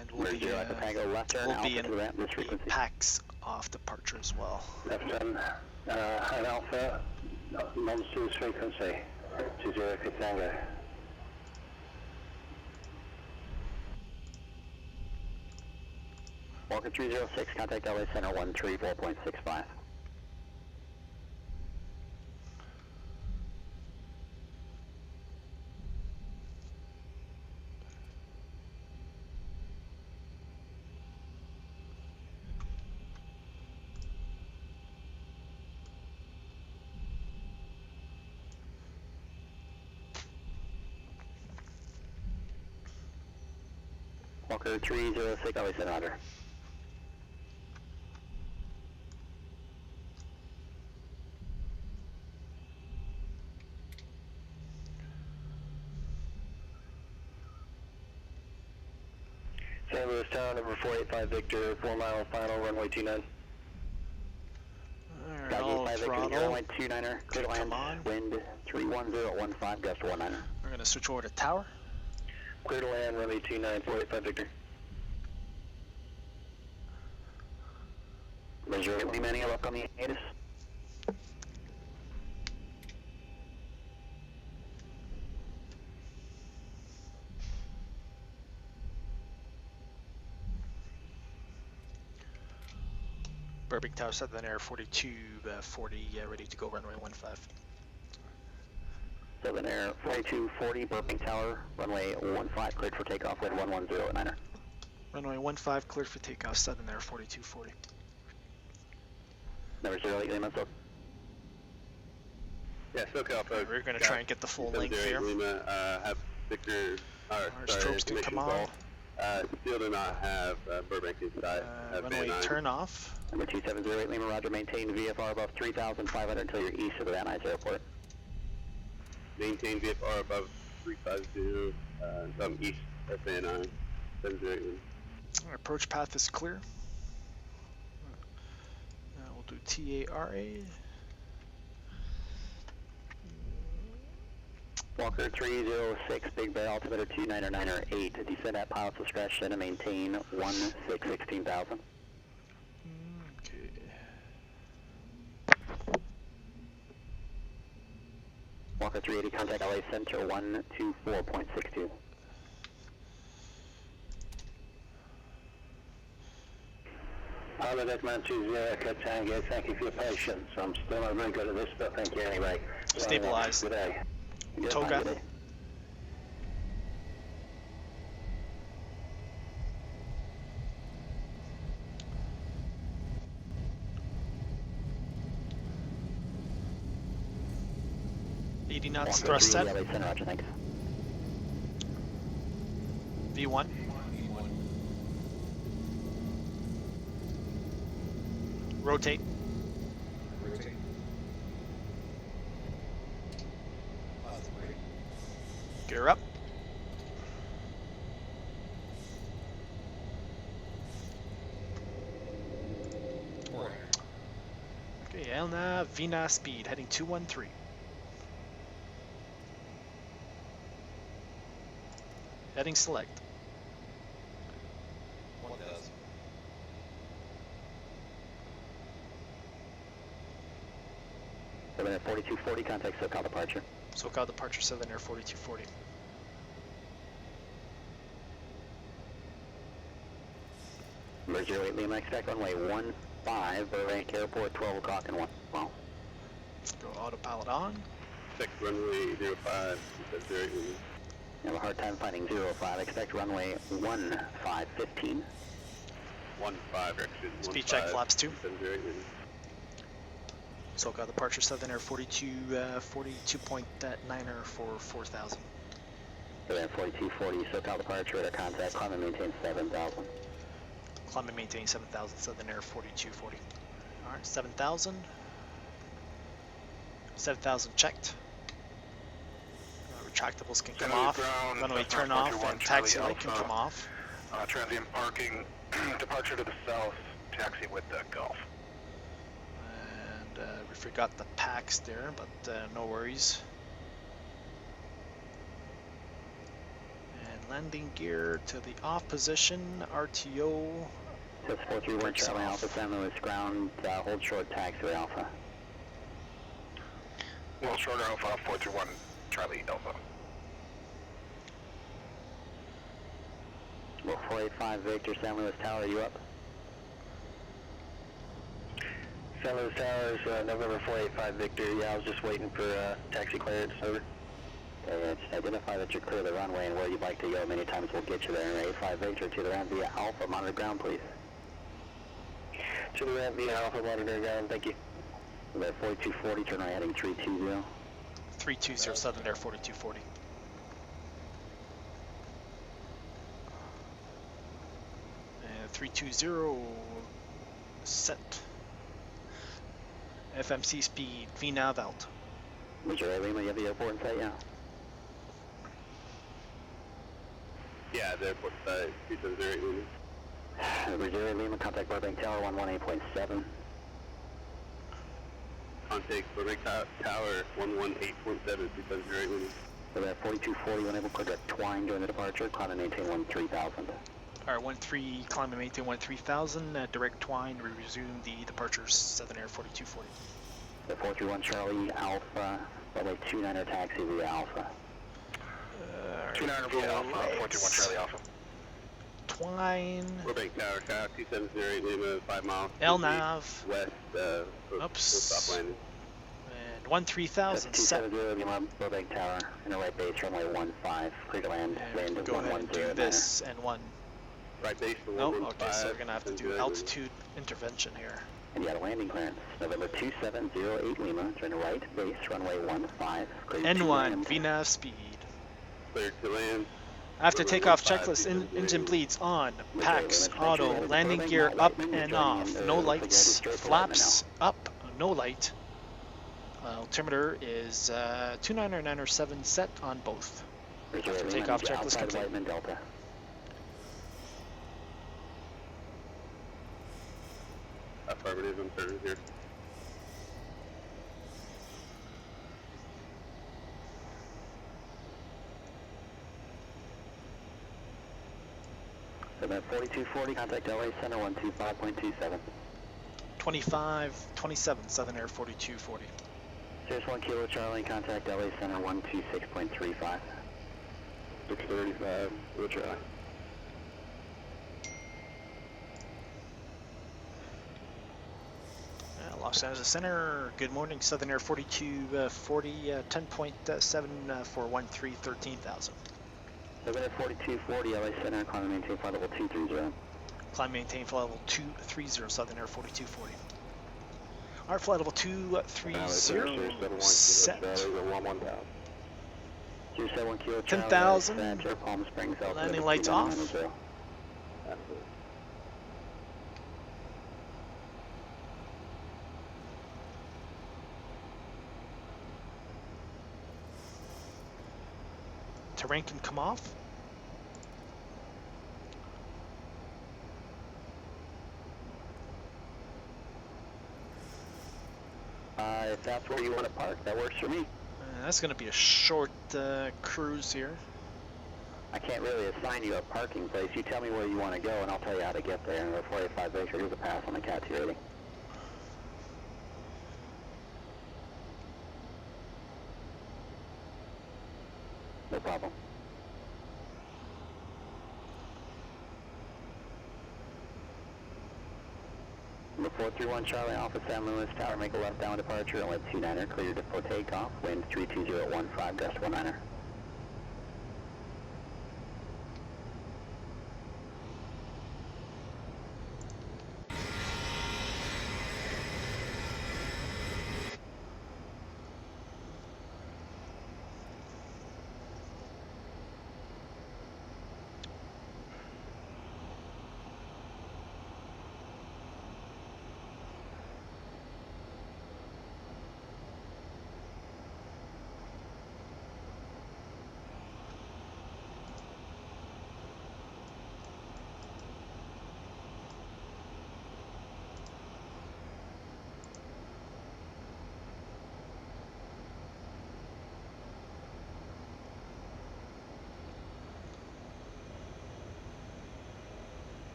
And we'll be in the packs off departure as well. Left turn, at Alpha, non-cruise frequency, 20 Tango. Walker 306, contact LA Center 134.65. Walker 306, LA Center, roger. St. Louis Tower, number 485 Victor, 4 mile final, runway 29. Alright, all throttle. Runway 29er, clear to land, wind 31015, gust 19er. We're going to switch over to tower. Clear to land, runway 29, 485 Victor. Measure manning up on the ATIS. Burbank Tower, Southern Air 4240, ready to go runway 15. Southern Air 4240, Burbank Tower, runway 15, cleared for takeoff, wind 110.9er. Runway 15, cleared for takeoff, Southern Air 4240. Number 08, Lima, so. Yeah, SoCal folks. We're going to try and get the full length here. Lima, have Victor, Our strobes can come on. Still do not have Burbank inside. Runway turn off. Number 2708 Lima, roger, maintain VFR above 3,500 until you're east of the Van Nuys Airport. Maintain VFR above 350, some east of Van Nuys, 708 Lima. Our approach path is clear. We'll do TARA. Walker 306, Big Bear, altimeter 299er8, descend at pilot's discretion and maintain 16,000. Okay. Walker 380, contact LA Center 124.62. Pilot X-Man 20, Echo Tango, thank you for your patience. I'm still not very good at this, but thank you anyway. Stabilize. Good day. Toga. $80 knots thrust set. V1. Rotate. Gear up. Okay, Elna Vina speed heading 213. Heading select. 1000. Southern Air 4240, contact SoCal departure. SoCal departure, Southern Air 4240. Number 08 Lima, expect runway 15, Burbank Airport, 12 o'clock and 1. Well. Go autopilot on. Check runway 05, 08 Lima. You have a hard time finding 05, expect runway 1515. 15, direction. Speed check, flaps 2. 08 Lima. SoCal departure, Southern Air 42.9er for 4,000. Southern Air 4240, SoCal departure, radar contact, climb and maintain 7,000. Climb and maintain 7,000, Southern Air 4240. Alright, 7,000. 7,000 checked. Retractables can come off. Runway turn off and taxi light can come off. Transient parking, departure to the south, taxi with the Gulf. And we forgot the packs there, but no worries. And landing gear to the off position, RTO. 6431 Charlie Alpha, San Luis ground, hold short taxiway Alpha. Well, shorter Alpha, 431 Charlie Alpha. Well, 485 Victor, San Luis Tower, are you up? San Luis Towers, November 485 Victor. Yeah, I was just waiting for taxi clearance. Over. Okay, just identify that you're clear of the runway and where you'd like to go. Many times we'll get you there. 85 Victor to the ramp via Alpha, monitor ground, please. To the ramp via Alpha, monitor ground. Thank you. We're at 4240, turn right heading 320. 320, Southern Air 4240. And 320, set. FMC speed, VNAV out. Major Lima, you have the airport in sight, yeah? Yeah, Yeah, the airport side, 2708 Lima. Reserve Lima, contact Burbank Tower 118.7. Contact Burbank Tower 118.7, 2708 Lima. So that 4240, unable to direct Twine during the departure, climb and maintain 13,000. Alright, 13, climb and maintain 13,000, direct Twine, we resume the departure, Southern Air 4240. The 431 Charlie Alpha, runway 29er taxi via Alpha. 29 via Alpha, 421 Charlie Alpha. Twine, Burbank Tower, Tower 2708 Lima, 5 miles. LNAV, West, oops, stop landing. and 13,000 set. 270 Lima, Burbank Tower, inner right base, runway 15, clear to land, And we'll go ahead and do this and one. Right base to Oh, 115. okay, so we're gonna have to do altitude intervention here. And you got a landing clearance. November 2708 Lima, turn to right base, runway 15, clear to N1, land. VNAV speed. Clear to land. After Runway takeoff 15, checklist, engine bleeds on, Reserve packs, limits, auto, make sure landing Burbank, gear not up lightning, and you're off, joining no the lights, Brigade Straight flaps up, no light. Altimeter is 29907 set on both. Reserve After Lima, takeoff outside checklist complete. Whiteman Delta. Affirmative, I'm turning here. So that 4240, contact LA Center 125.27. 2527 Southern Air 4240. Here's 1 Kilo Charlie, contact LA Center 126.35. 635, we'll try. Los Angeles Center, good morning, Southern Air 4240, 10.7 for 13,000. Southern Air 4240, LA Center, climb and maintain flight level 230. Climb maintain flight level 230, Southern Air 4240. Alright, flight level 230 set. 271 Kilo Charlie, 10,000. Center, Palm Springs, Alpha, Landing lights off. 2990. Terrain can come off. If that's where you want to park, that works for me. That's going to be a short cruise here. I can't really assign you a parking place. You tell me where you want to go, and I'll tell you how to get there. And the 485 Baker, here's a pass on the CAT 2 rating. No problem. Number 431 Charlie Alpha San Luis Tower, make a left down departure, runway 29er, clear for takeoff, wind 32015, gust 19er.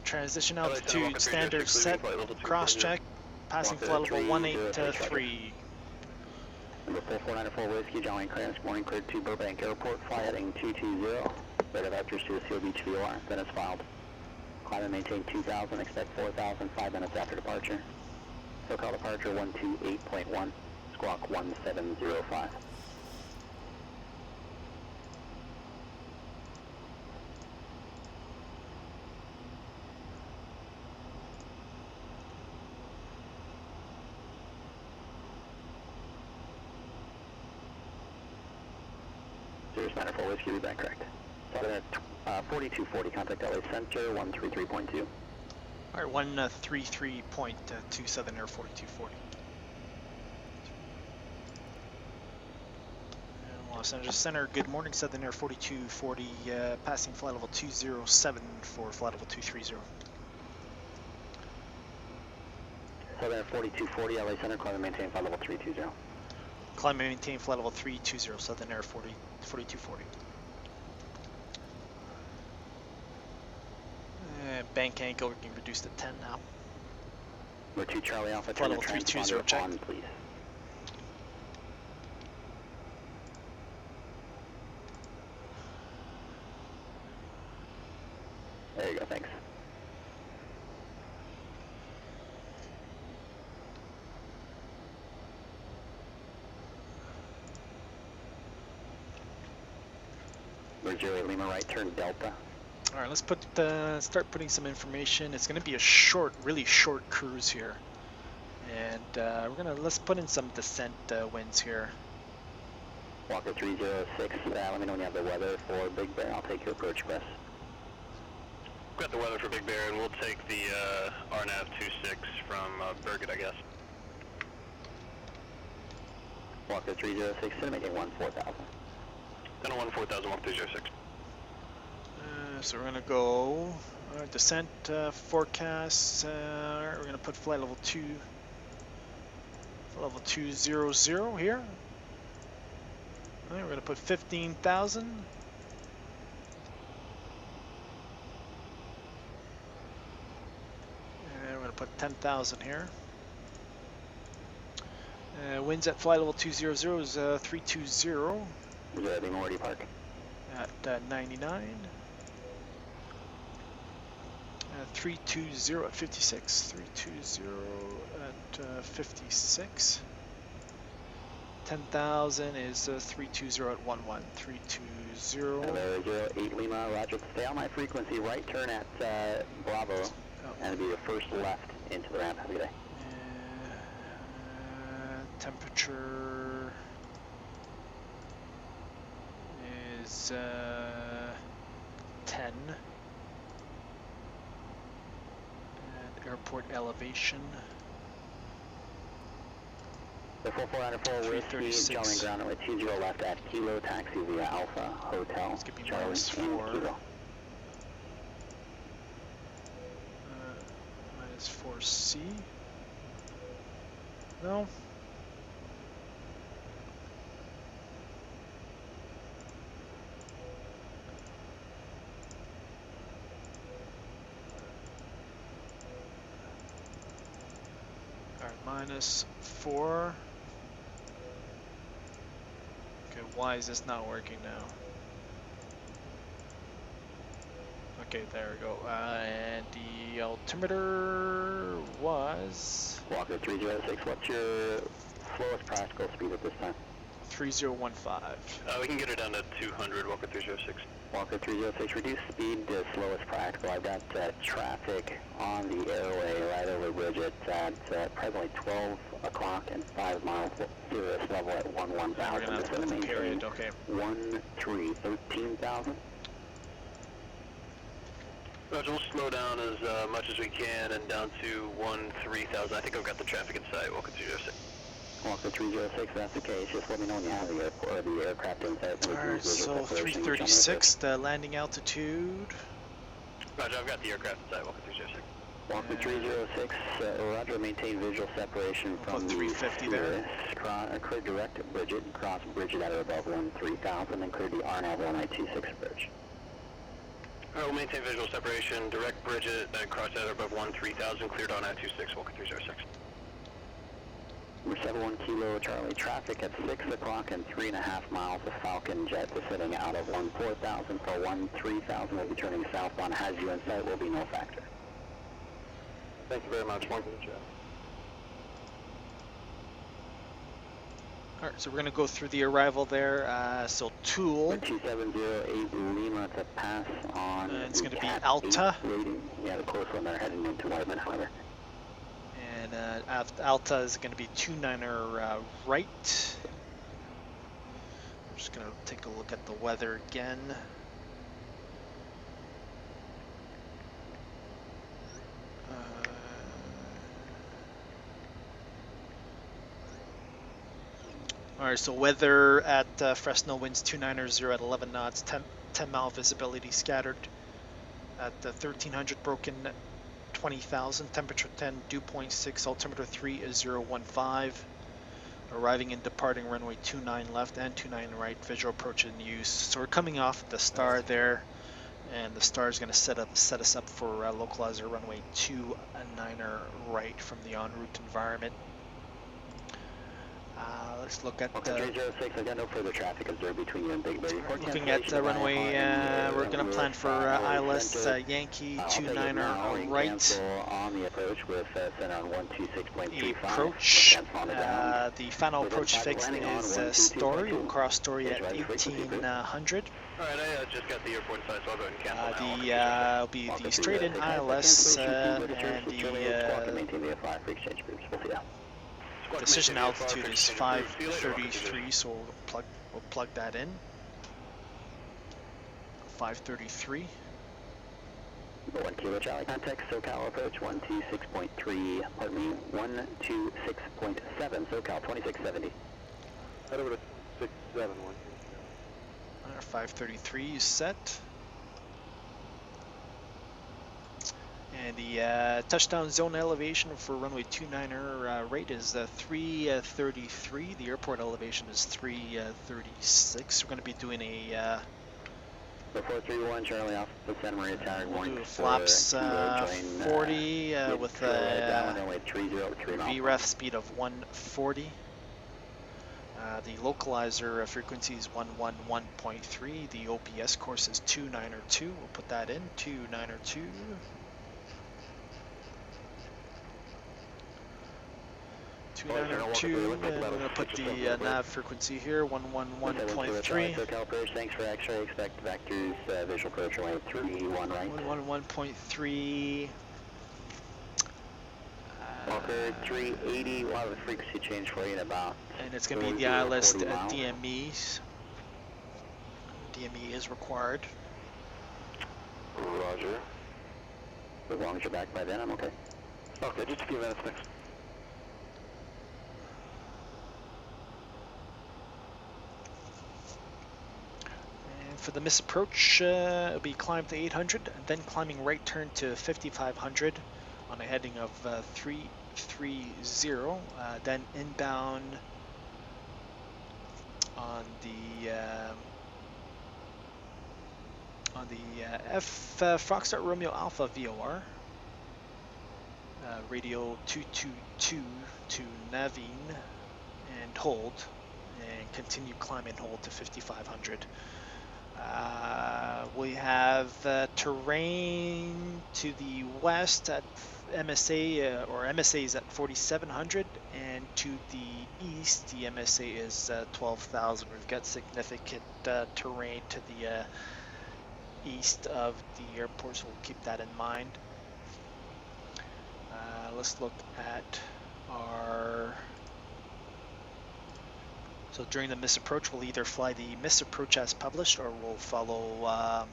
Transition altitude, standard set, cross check, passing flight level 183. Number 4494 Whiskey, John Wayne clearance, morning cleared to Burbank Airport, fly heading 220. Rate of vectors to the Seal Beach VOR, then it's filed. Climb and maintain 2,000, expect 4,000, 5 minutes after departure. SoCal departure 128.1, squawk 1705. Center 4 Whiskey, be back correct. Southern 4240, contact LA Center, 133.2. Alright, 133.2 Southern Air 4240. Los Angeles Center, good morning, Southern Air 4240, passing flight level 207 for flight level 230. Southern Air 4240, LA Center, climb and maintain flight level 320. Climb and maintain flight level 320, Southern Air 4240. Bank angle, we're getting reduced to 10 now. Number 2 Charlie Alpha, Flight turn level the 320, transponder check. on, please. There you go, thanks. Jerry Lima, right turn Delta. All right, let's start putting some information. It's going to be a really short cruise here, and let's put in some descent winds here. Walker 306. Let me know when you have the weather for Big Bear. I'll take your approach request. Got the weather for Big Bear, and we'll take the RNAV 26 from Burgett, I guess. Walker 306. Making 14000. 10-1-4000, 1306. So we're gonna go descent forecast. We're gonna put flight level 200 here. All right, we're gonna put 15,000. And we're gonna put 10,000 here. Winds at flight level 200 is 320 Reserving already park. at 99. 320 at 56, 320 at 56. 10,000 is 320 at 11, 320. Hello, 08 Lima, roger. Stay on my frequency, right turn at Bravo, and be the first left into the ramp. Have a good day. Temperature is 10. Airport elevation. The 4404 Whiskey, Charlie ground at 20 left at Kilo, taxi via Alpha Hotel. It's gonna be Charlie -4. Kilo. -4C. No. -4. Okay, why is this not working now? Okay, there we go. And the altimeter was Walker 306, what's your slowest practical speed at this time? 3015. We can get it down to 200, Walker 306. Walker 306, reduce speed to slowest practical. I've got traffic on the airway right over Bridget at presently 12 o'clock and 5 miles. Cirrus level at 11,000. We're gonna have to put the period, okay. 13,000. Roger, we'll slow down as much as we can and down to 13,000. I think I've got the traffic in sight, Walker 306. Walker 306, that's the case. Just let me know when you have the airport or the aircraft in sight. Alright, so 336, the landing altitude. Roger, I've got the aircraft in sight, Walker 306. Walker 306, Roger, maintain visual separation We'll from put 350 there. Clear direct at Bridget, cross Bridget at or above 13,000, and clear the RNAV 1926 bridge. We'll maintain visual separation, direct Bridget, then cross at or above 13,000, cleared on at 26, Walker 306. Number 71 Kilo Charlie, traffic at 6 o'clock and 3.5 miles. The Falcon jet descending out of 14,000 for 13,000. Will be turning southbound. Has you in sight, will be no factor. Thank you very much, Walker. Alright, so we're going to go through the arrival there. So Tool. 2708 Lima to pass on. It's going to be Alta. Yeah, the close one there heading into Whiteman, however. And Alta is going to be 29er right. Just gonna take a look at the weather again. Alright, so weather at Fresno, winds 290 at 11 knots, 10 mile visibility scattered. At 1300 broken, 20,000, temperature 10, dew point 6, altimeter 3 is 015. Arriving and departing runway 29 left and 29 right, visual approach in use. So we're coming off the star there, and the star is going to set us up for localizer runway 29er right from the en route environment. Let's look at 306, I got no further traffic observed between you and Big Bay. looking at runway, we're going to plan for ILS Yankee 29er right. On the approach with center on 126.35. Approach, the final approach fix is Story. We'll cross Story at 1800. Alright, I just got the airport inside, so I'll go ahead and cancel The will be the straight in ILS and the decision altitude is 533, so we'll plug that in. 533. 1 Kilo Charlie, contact SoCal approach 126.3, pardon me, 126.7, SoCal 2670. Head over to 671. 533 is set. And the touchdown zone elevation for runway 29er right is 333. The airport elevation is 336. We're going to be doing a 431 Charlie off the Santa Maria Tower. Flaps 40 with a VREF speed of 140. The localizer frequency is 111.3. The OPS course is 292. We'll put that in, 292. 292, and we're going to put the nav frequency here, 111.3. Thanks for X-ray, expect vectors, visual approach runway 31 right. 111.3. Walker 380, we'll have a frequency change for you in about. And it's going to be the ILS DMEs. DME is required. Roger. As long as you're back by then, I'm okay. Okay, just a few minutes, thanks. For the misapproach, it'll be climb to 800, and then climbing right turn to 5500 on a heading of 330, then inbound on the Foxtrot Romeo Alpha VOR, radio 222 to Naveen, and hold, and continue climb and hold to 5500. We have terrain to the west at MSA, or MSA is at 4700, and to the east, the MSA is 12,000. We've got significant terrain to the east of the airport, so we'll keep that in mind. Let's look at our... So during the misapproach, we'll either fly the misapproach as published, or we'll follow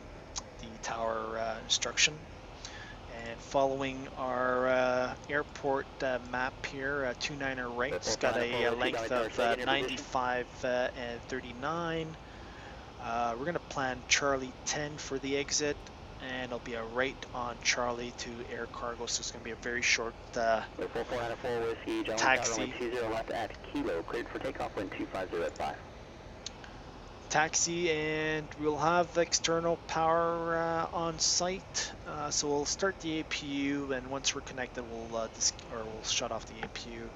the tower instruction. And following our airport map here, 29er right, it's got a length of 95 and 39. We're going to plan Charlie 10 for the exit, and it'll be a right on Charlie to air cargo, so it's going to be a very short taxi. At Kilo, cleared for takeoff, wind 250 at 5. Taxi, and we'll have external power on site, so we'll start the APU, and once we're connected, we'll shut off the APU.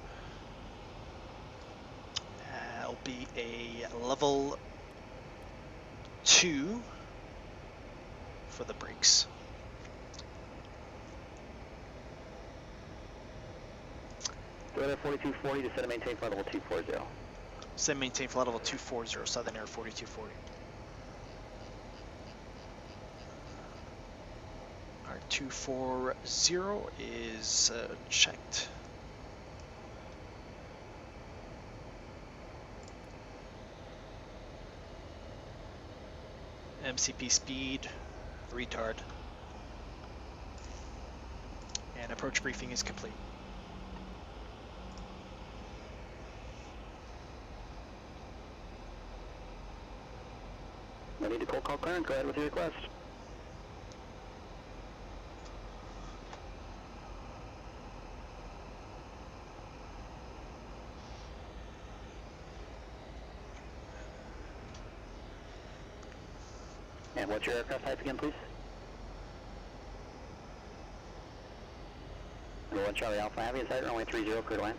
It'll be a level 2 for the brakes. Go ahead 4240 to set and maintain flight level 240. Set and maintain flight level 240, Southern Air 4240. Our 240 is checked. MCP speed, retard. And approach briefing is complete. No need to cold call clearance. Go ahead with your request. And what's your aircraft type again, please? Go 1 Charlie Alpha, heavy in sight, runway 30, clear to land.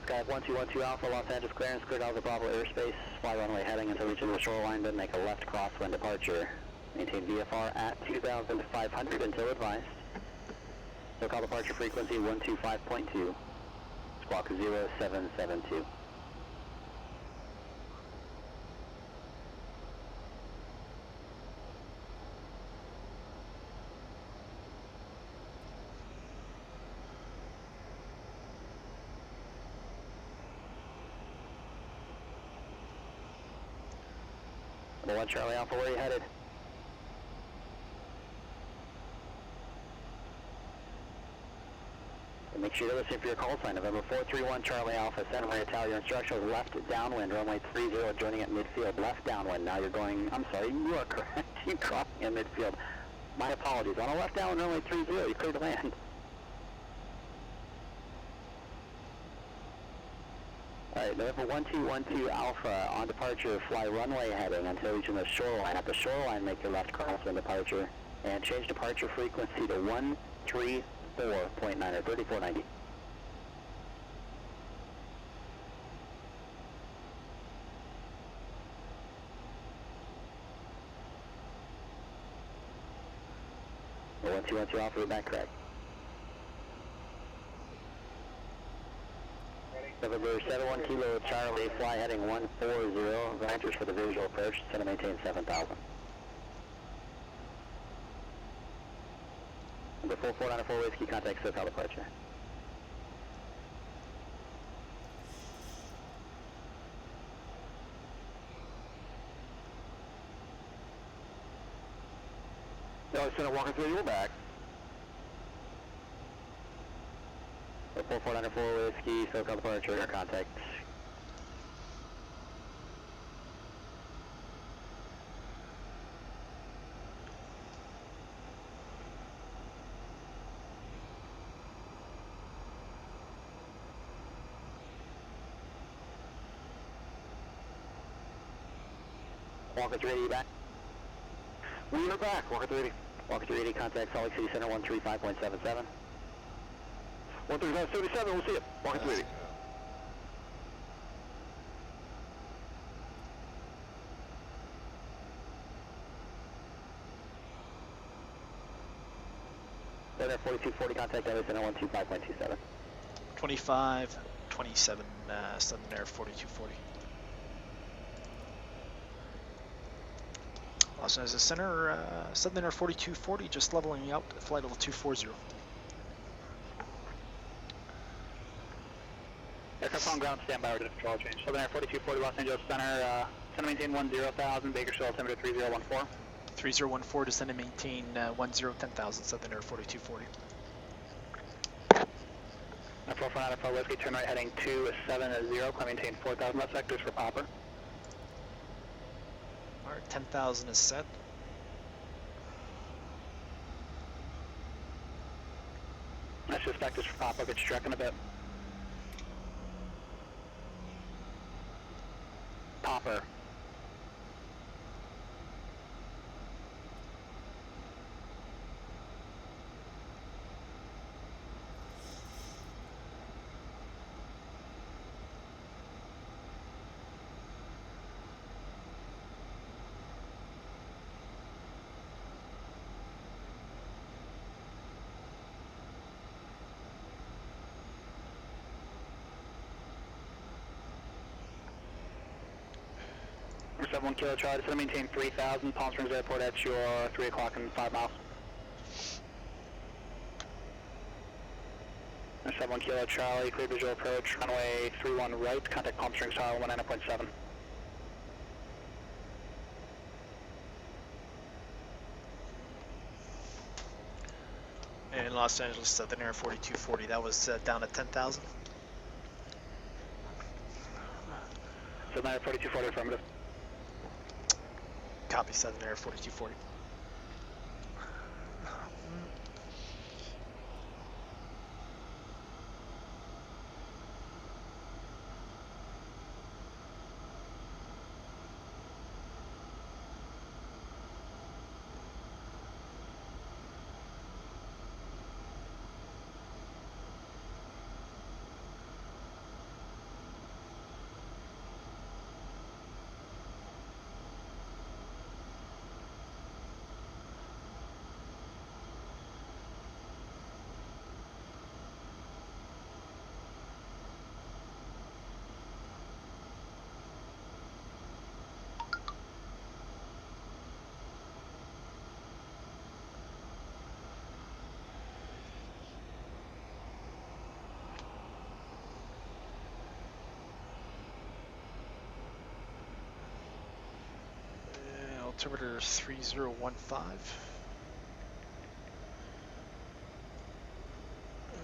Sky 1212 Alpha, Los Angeles clearance, cleared out of the Bravo airspace, fly runway heading until reaching the shoreline, then make a left crosswind departure. Maintain VFR at 2,500 until advised. SoCal departure frequency 125.2, squawk 0772. Number 1 Charlie Alpha, where are you headed? And make sure to listen for your call sign. November 431 Charlie Alpha, Santa Maria Tower, your instructions left downwind, runway 30, joining at midfield, left downwind. Now you're going, I'm sorry, you are correct, you're crossing at midfield. My apologies. On a left downwind, runway 30, you cleared to land. Alright, November 1212 Alpha, on departure, fly runway heading until reaching the shoreline. At the shoreline, make your left crosswind departure, and change departure frequency to 134.9 or 3490. The 1212 Alpha, route back correct. November 71 Kilo Charlie, fly heading 140, Ventures for the visual approach, center maintain 7,000. Number 4494 Whiskey, contact SoCal departure. No, Center Walker 3, you're back. 4494 Whiskey, SoCal departure, air contact. Walker 380 back. We are back, Walker 380. Walker 380, contact Salt Lake City Center 135.77. 135.77, we'll see it. Walker 380. Center 4240, contact LA Center 125.27. 2527 Southern Air 4240. Los Angeles Center, Southern Air 4240, just leveling out at flight level 240. Aircraft on ground, standby, order to control change. Southern Air 4240, Los Angeles Center, center maintain 10,000, Bakersfield, altimeter 3014. 3014, descend and maintain 10,000, Southern Air 4240. 4494 Whiskey, turn right heading 270, climb maintain 4,000 left sectors for Popper. Alright, 10,000 is set. I suspect it's for Popper, get struck in a bit. Popper. Number 71 Kilo Charlie, so maintain 3,000, Palm Springs Airport at your 3 o'clock and 5 miles. 71 Kilo Charlie, clear visual approach, runway 31 right, contact palm string style 19.7. And Los Angeles Southern Air 4240, that was down at 10,000. Southern Air 4240, affirmative. Copy, Southern Air 4240. Altimeter 3015.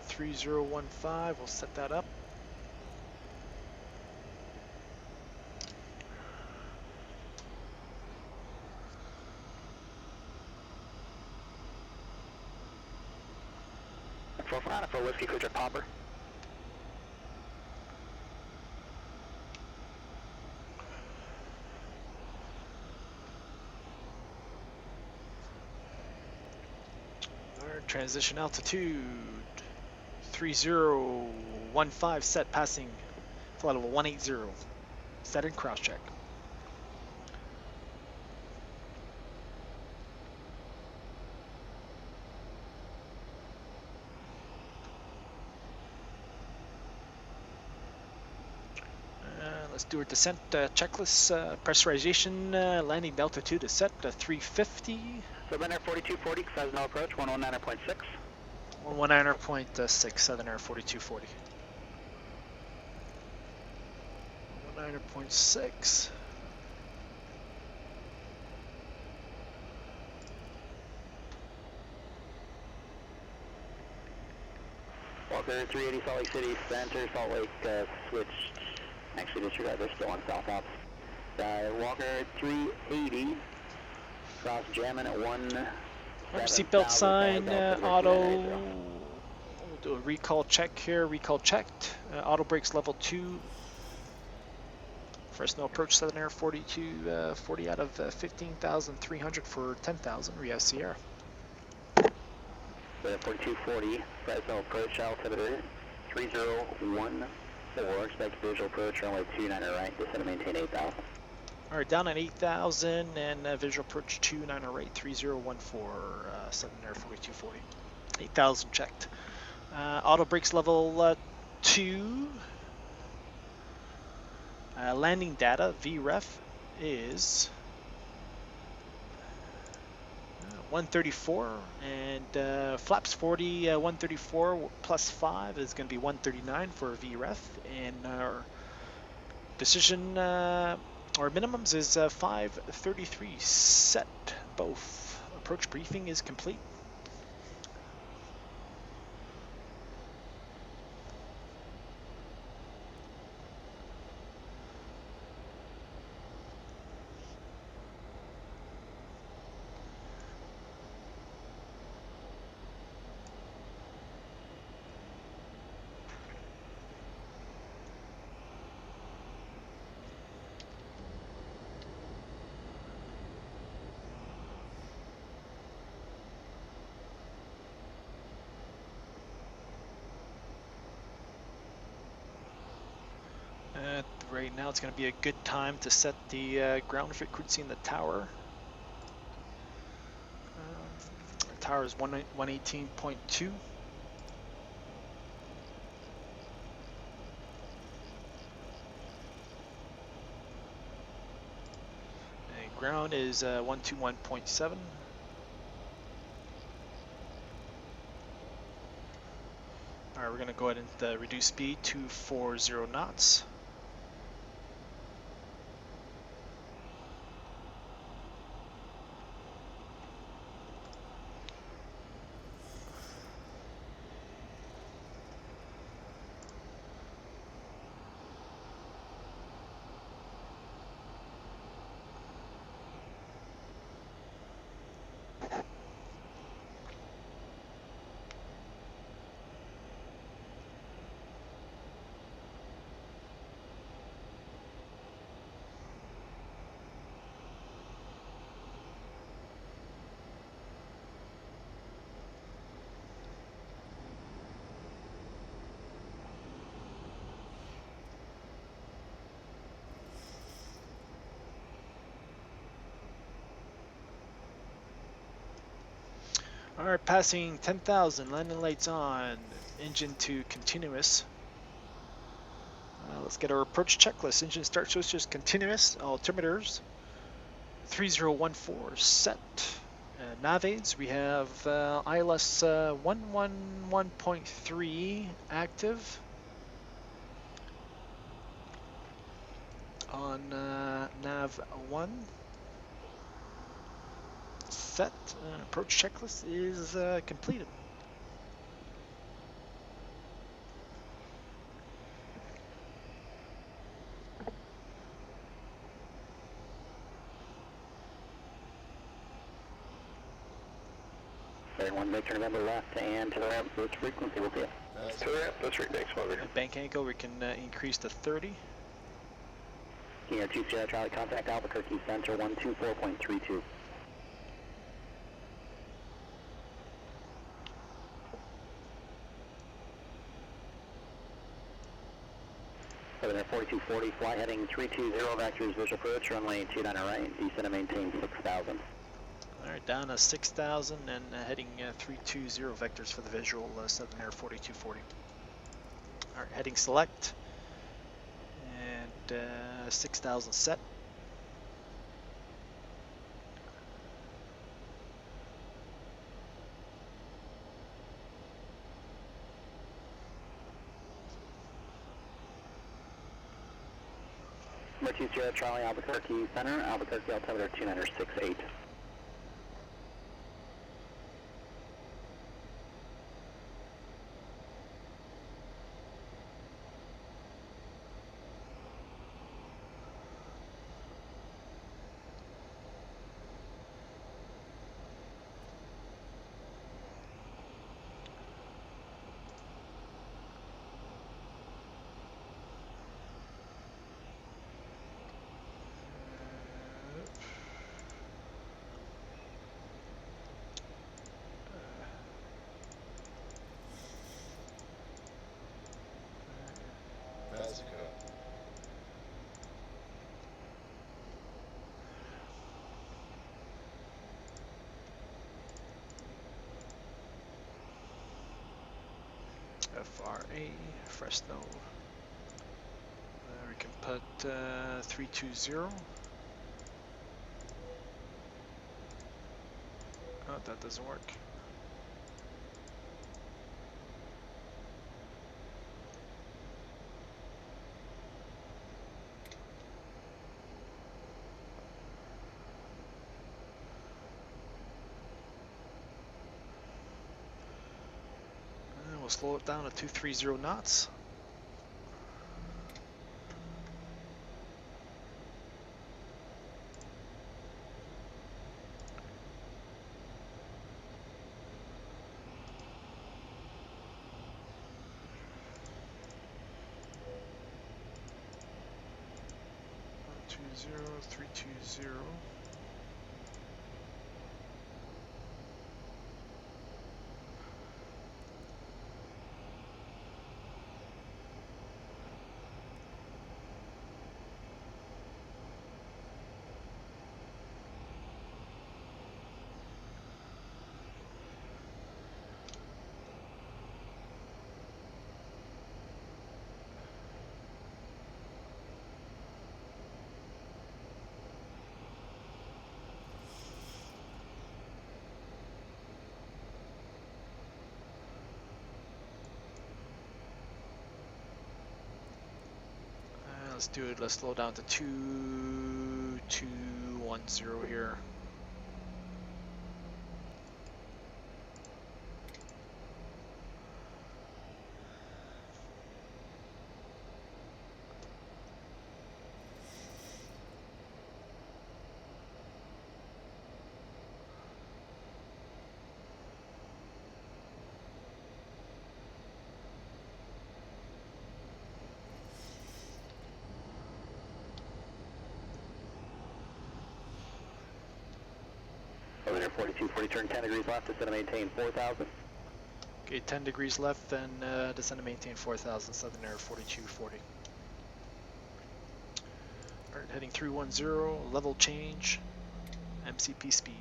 3015, we'll set that up. For Whiskey Cruiser Popper. Alright, transition altitude 3015 set, passing flight level 180. Set and cross check. Let's do our descent checklist. Pressurization, landing altitude is set to 350. Southern Air 4240, Fresno approach, 119.6. 119.6, Southern Air 4240. 119.6. Walker 380 Salt Lake City Center, Salt Lake switched. Actually, disregard, they're still on South Ops. Walker 380, cross jamming at 1. Seatbelt sign, auto. We'll do a recall check here. Recall checked. Auto brakes level 2. Fresno approach Southern Air 4240 out of 15,300 for 10,000. Riaz Sierra. 4240, Fresno approach altimeter 3014. Expect visual approach runway 29 right, descend and maintain 8,000. Alright, down at 8,000 and visual approach 29 right, 3014, Southern Air 4240. 8,000 checked. Auto brakes level 2. Landing data, VREF, is 134, and flaps 40, 134 plus 5 is going to be 139 for VREF, and our decision, our minimums is 533 set. Both. Approach briefing is complete. Right now it's going to be a good time to set the ground frequency in the tower. The tower is 118.2. And ground is 121.7. Our we're going to go ahead and reduce speed to 40 knots. Alright, passing 10,000, landing lights on, engine to continuous. Let's get our approach checklist. Engine start switches continuous, altimeters 3014 set. Nav aids, we have ILS 111.3 active on nav 1. Set. Approach checklist is completed. One Victor November left and to the ramp, boost frequency will be. To the ramp, that's right, thanks, Walker. Bank angle, we can increase to 30. Here, 2 Sierra Charlie, contact Albuquerque Center 124.32. Over there, 4240, fly heading 320 vectors, visual approach, runway 29 right, descend and maintain 6,000. Alright, down to 6,000 and heading 320 vectors for the visual, Southern Air 4240. Alright, heading select, and 6,000 set. Number 2 Sierra Charlie, Albuquerque Center, Albuquerque altimeter 2968. FRA, Fresno. We can put 320. Oh, that doesn't work. We'll slow it down to 230 knots. Zero, 320. let's do it. Let's slow down to 2210 here. Over there, 4240, turn 10 degrees left, descend to maintain 4,000. Okay, 10 degrees left, then descend to maintain 4,000, Southern Air 4240. Alright, heading 310, level change, MCP speed.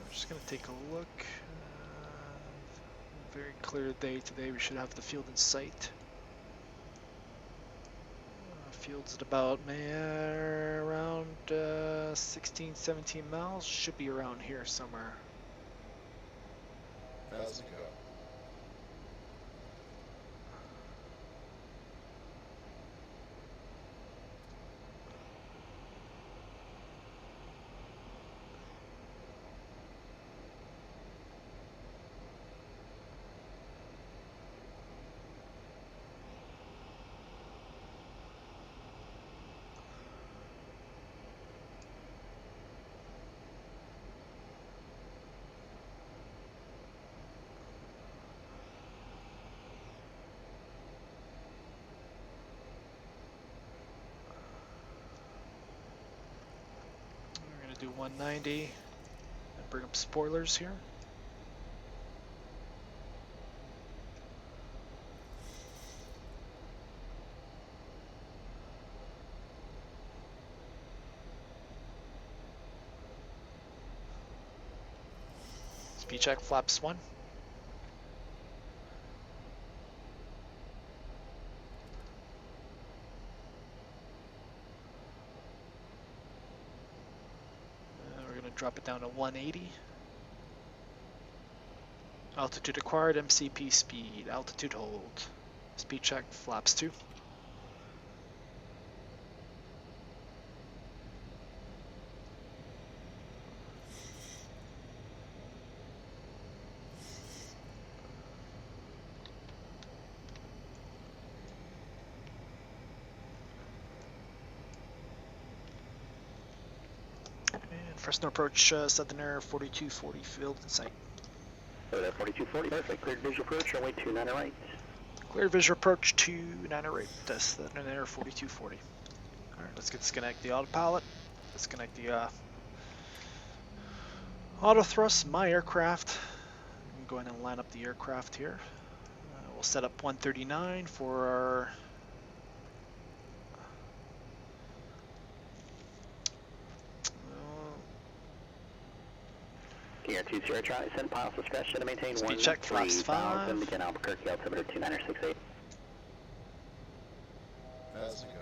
Just going to take a look. Very clear day today. We should have the field in sight. Field's at about around 16, 17 miles. Should be around here somewhere. How's it go? Do 190 and bring up spoilers here. Speed check, flaps 1. Drop it down to 180. Altitude acquired, MCP speed, altitude hold. Speed check, flaps 2. Fresno approach, Southern Air 4240, field in sight. Over there, 4240, perfect. Cleared visual approach, runway 29 right. Cleared visual approach 29 right, Southern Air 4240. Alright, let's disconnect the autopilot. Disconnect the auto thrust, my aircraft. I'm going to line up the aircraft here. We'll set up 139 for our KBUR-2 Sierra Charlie, send piles discretion to maintain speed check, flaps 5. Begin Albuquerque, altimeter 2968. How's it go?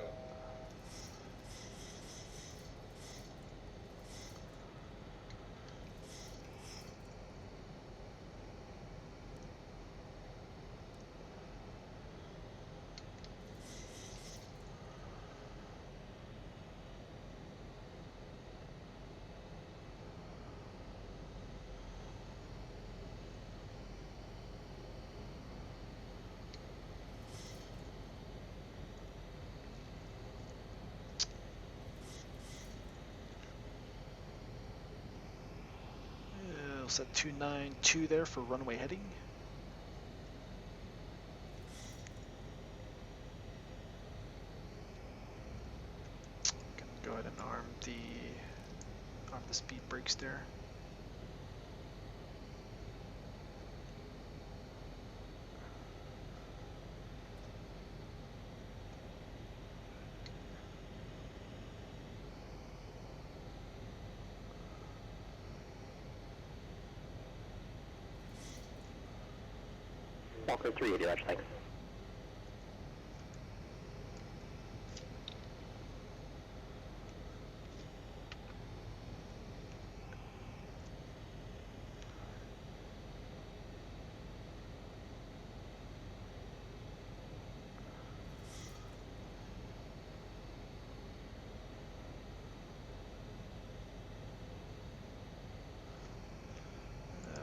set 292 there for runway heading. Gonna go ahead and arm the speed brakes there. Walker 380, Roger, thanks.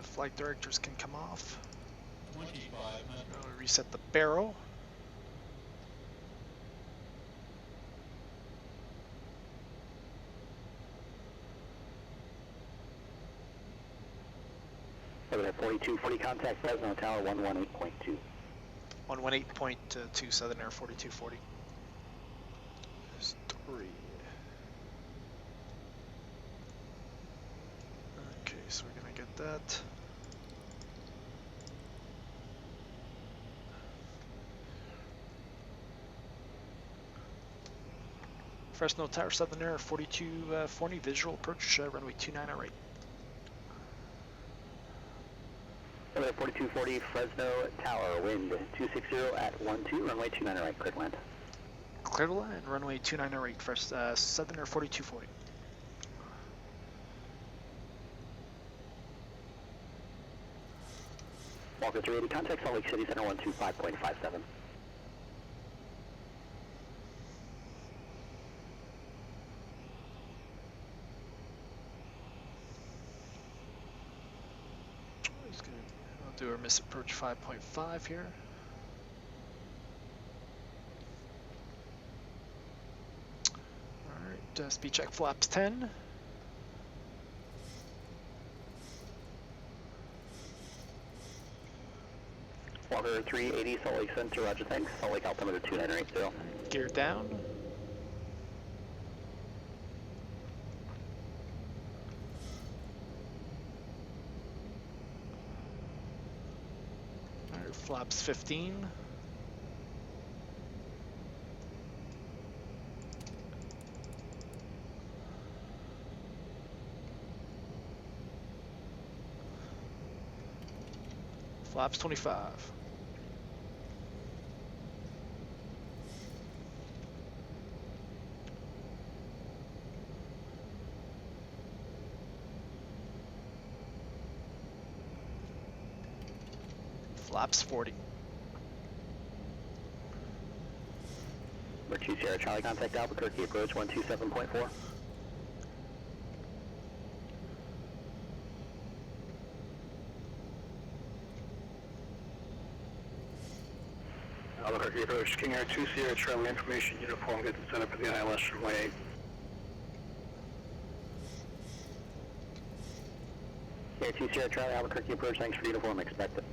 Flight directors can come off. 25 minutes. Reset the barrel. Over there, 4240 contact Fresno Tower 118.2. 118.2 Southern Air 4240. There's 3. Okay, so we're gonna get that. Fresno Tower Southern Air 4240 visual approach runway 29 right. Over there, 4240 Fresno Tower, wind 260 at 12, runway 29 right, clear to land. Clear to land, runway 29 right, first Southern Air 4240. Walker 380, contact Salt Lake City Center 125.57. Do our miss approach 5.5 here. Alright, speed check flaps 10. Walker 380, Salt Lake Center, roger, thanks. Salt Lake altimeter 2980. Gear down. Flaps 15. Flaps 25. Flaps 40. Mercury Sierra Charlie, contact Albuquerque, approach 127.4. Albuquerque approach, King Air 2 Sierra Charlie, information uniform, get the set up at the ILS runway 8. Air 2 Sierra Charlie, Albuquerque approach, thanks for uniform, expected.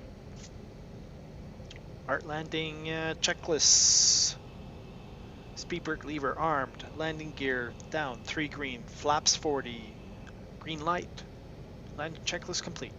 Art landing checklists. Speed brake lever armed. Landing gear down. 3 green. Flaps 40. Green light. Landing checklist complete.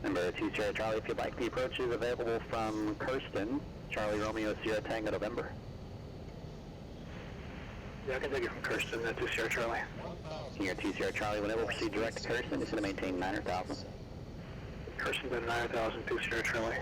Number 2 Sierra Charlie, if you'd like, the approach is available from Kirsten, Charlie Romeo Sierra Tango November. Yeah, I can take it from Kirsten, 2 Sierra Charlie. Here, 2 Sierra Charlie, whenever proceed direct to Kirsten, it's going to maintain 9,000. Kirsten's at 9,000, 2 Sierra Charlie.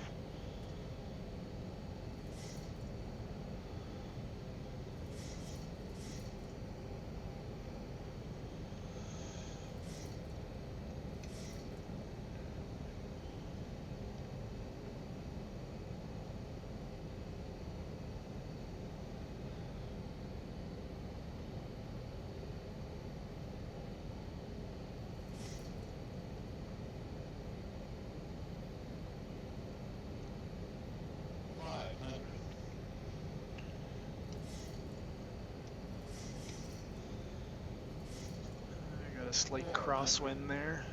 Slight crosswind there.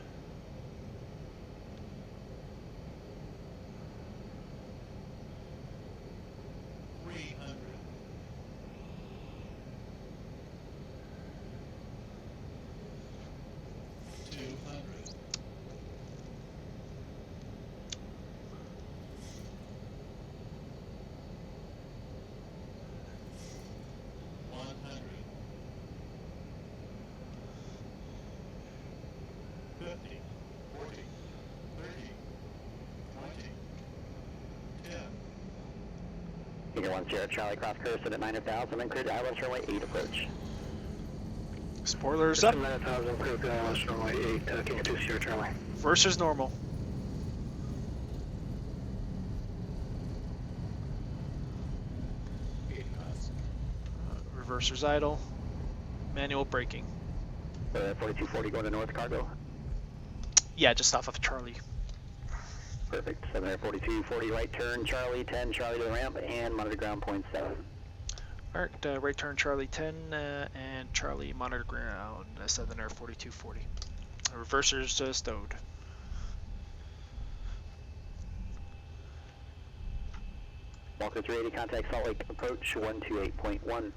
Figure 10 Charlie cross Kirsten at 9,000 and clear to Islands runway 8 approach. Spoilers up. 9,000, clear to Islands runway 8, King of 2 Sierra Charlie. Reverser's normal. Reverser's idle. Manual braking. 4240 going to North Cargo. Yeah, just off of Charlie. Perfect. 4240 right turn Charlie 10 Charlie to the ramp and monitor ground point 7. Alright, right turn Charlie 10 and Charlie monitor ground 7 Air 4240. Reverser's stowed. Walker 380 contact Salt Lake approach 128.1.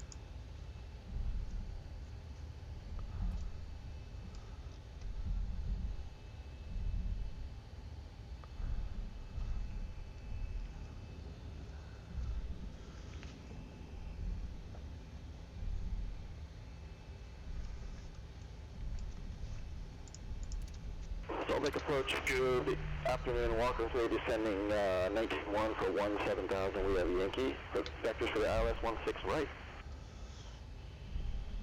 Salt Lake approach, good afternoon, Walker 3 descending 19-1 for 17,000, we have Yankee. Vectors for the ILS 16 right.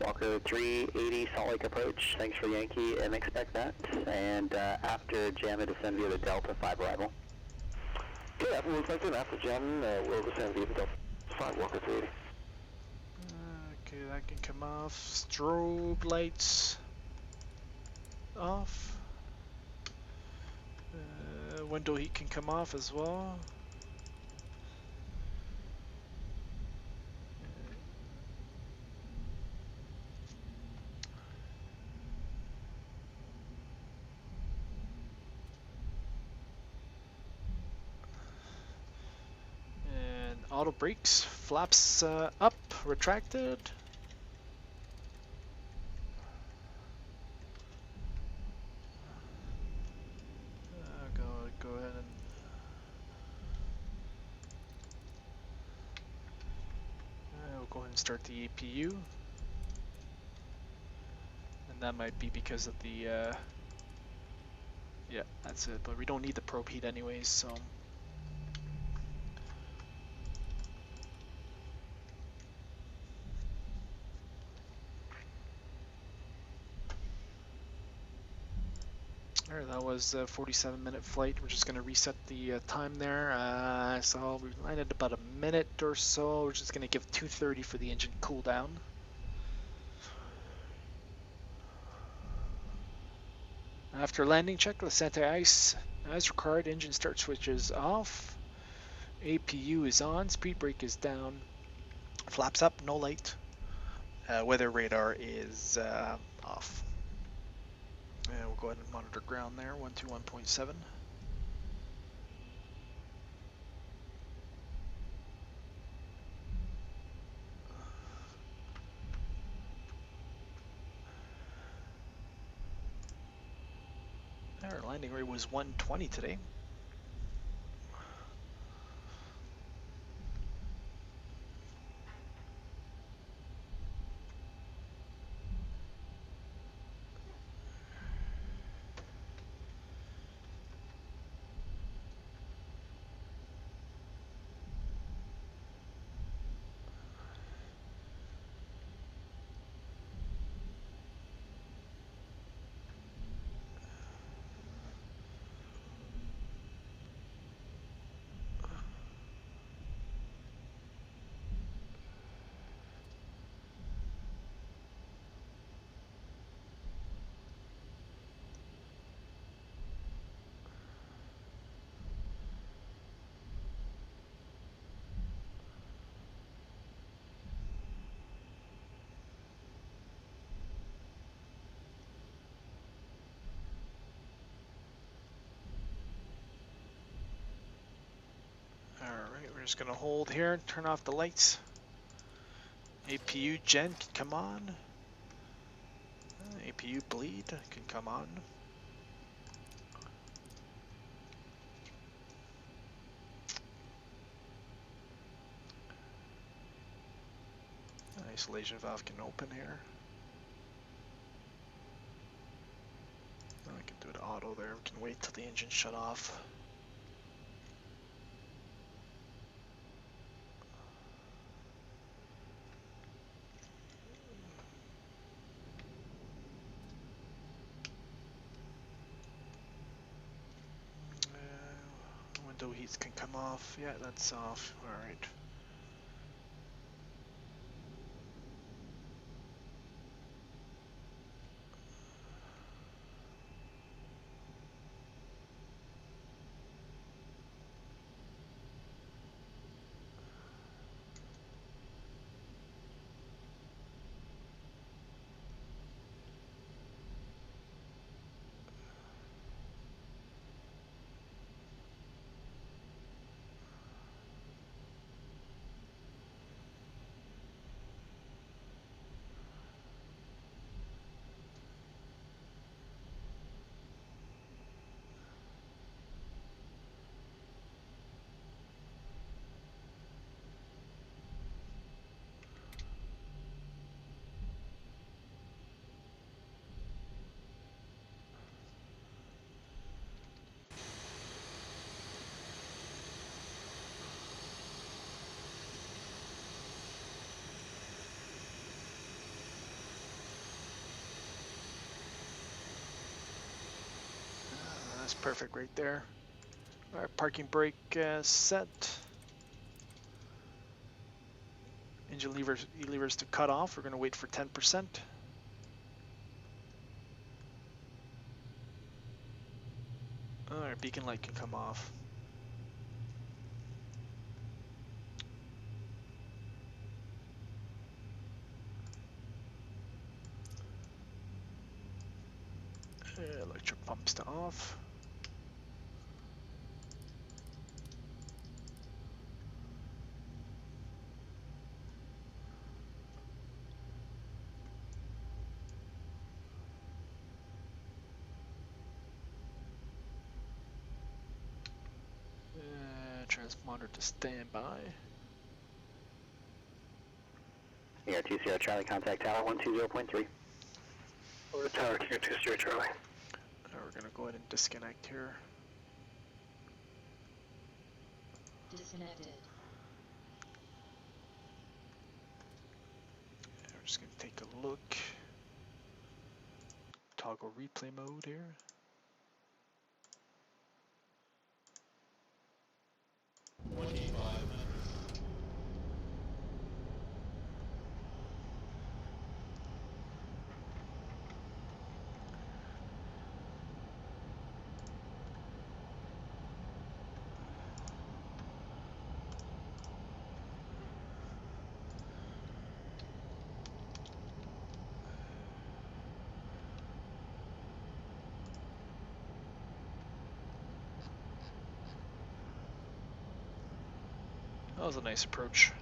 Walker 380 Salt Lake approach, thanks for Yankee and expect that. And after jam to descend via the Delta 5 arrival. Okay, we'll expect it after jam, we'll descend via the Delta 5, Walker 380. Okay, that can come off. Strobe lights off. Window heat can come off as well. And auto brakes, flaps up, retracted. Go ahead and we'll go ahead and start the APU, and that might be because of the yeah, that's it, but we don't need the probe heat anyways, so alright, that was a 47-minute flight. We're just going to reset the time there. So we landed about a minute or so. We're just going to give 2:30 for the engine cool down. After landing check, let's anti-ice. As required, engine start switch is off. APU is on. Speed brake is down. Flaps up, no light. Weather radar is off. We'll go ahead and monitor ground there, 121.7. Our landing rate was 120 today. We're just gonna hold here, turn off the lights. APU gen can come on. APU bleed can come on. Isolation valve can open here. I can do it auto there. We can wait till the engine shut off. Window heats can come off. Yeah, that's off. Alright. That's perfect right there. Alright, parking brake set. Engine levers to cut off. We're going to wait for 10%. Alright, beacon light can come off. Electric pumps to off. Transponder to standby. Air 20 Charlie, contact tower 120.3. Over to tower, Air 20 Charlie. We're going to go ahead and disconnect here. Disconnected. We're just going to take a look. Toggle replay mode here. That was a nice approach.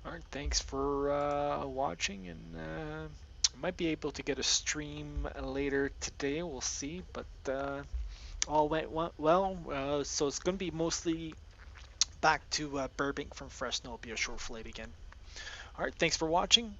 Alright, thanks for watching, and I might be able to get a stream later today, we'll see, but all went well, so it's going to be mostly back to Burbank from Fresno. It'll be a short flight again. Alright, thanks for watching.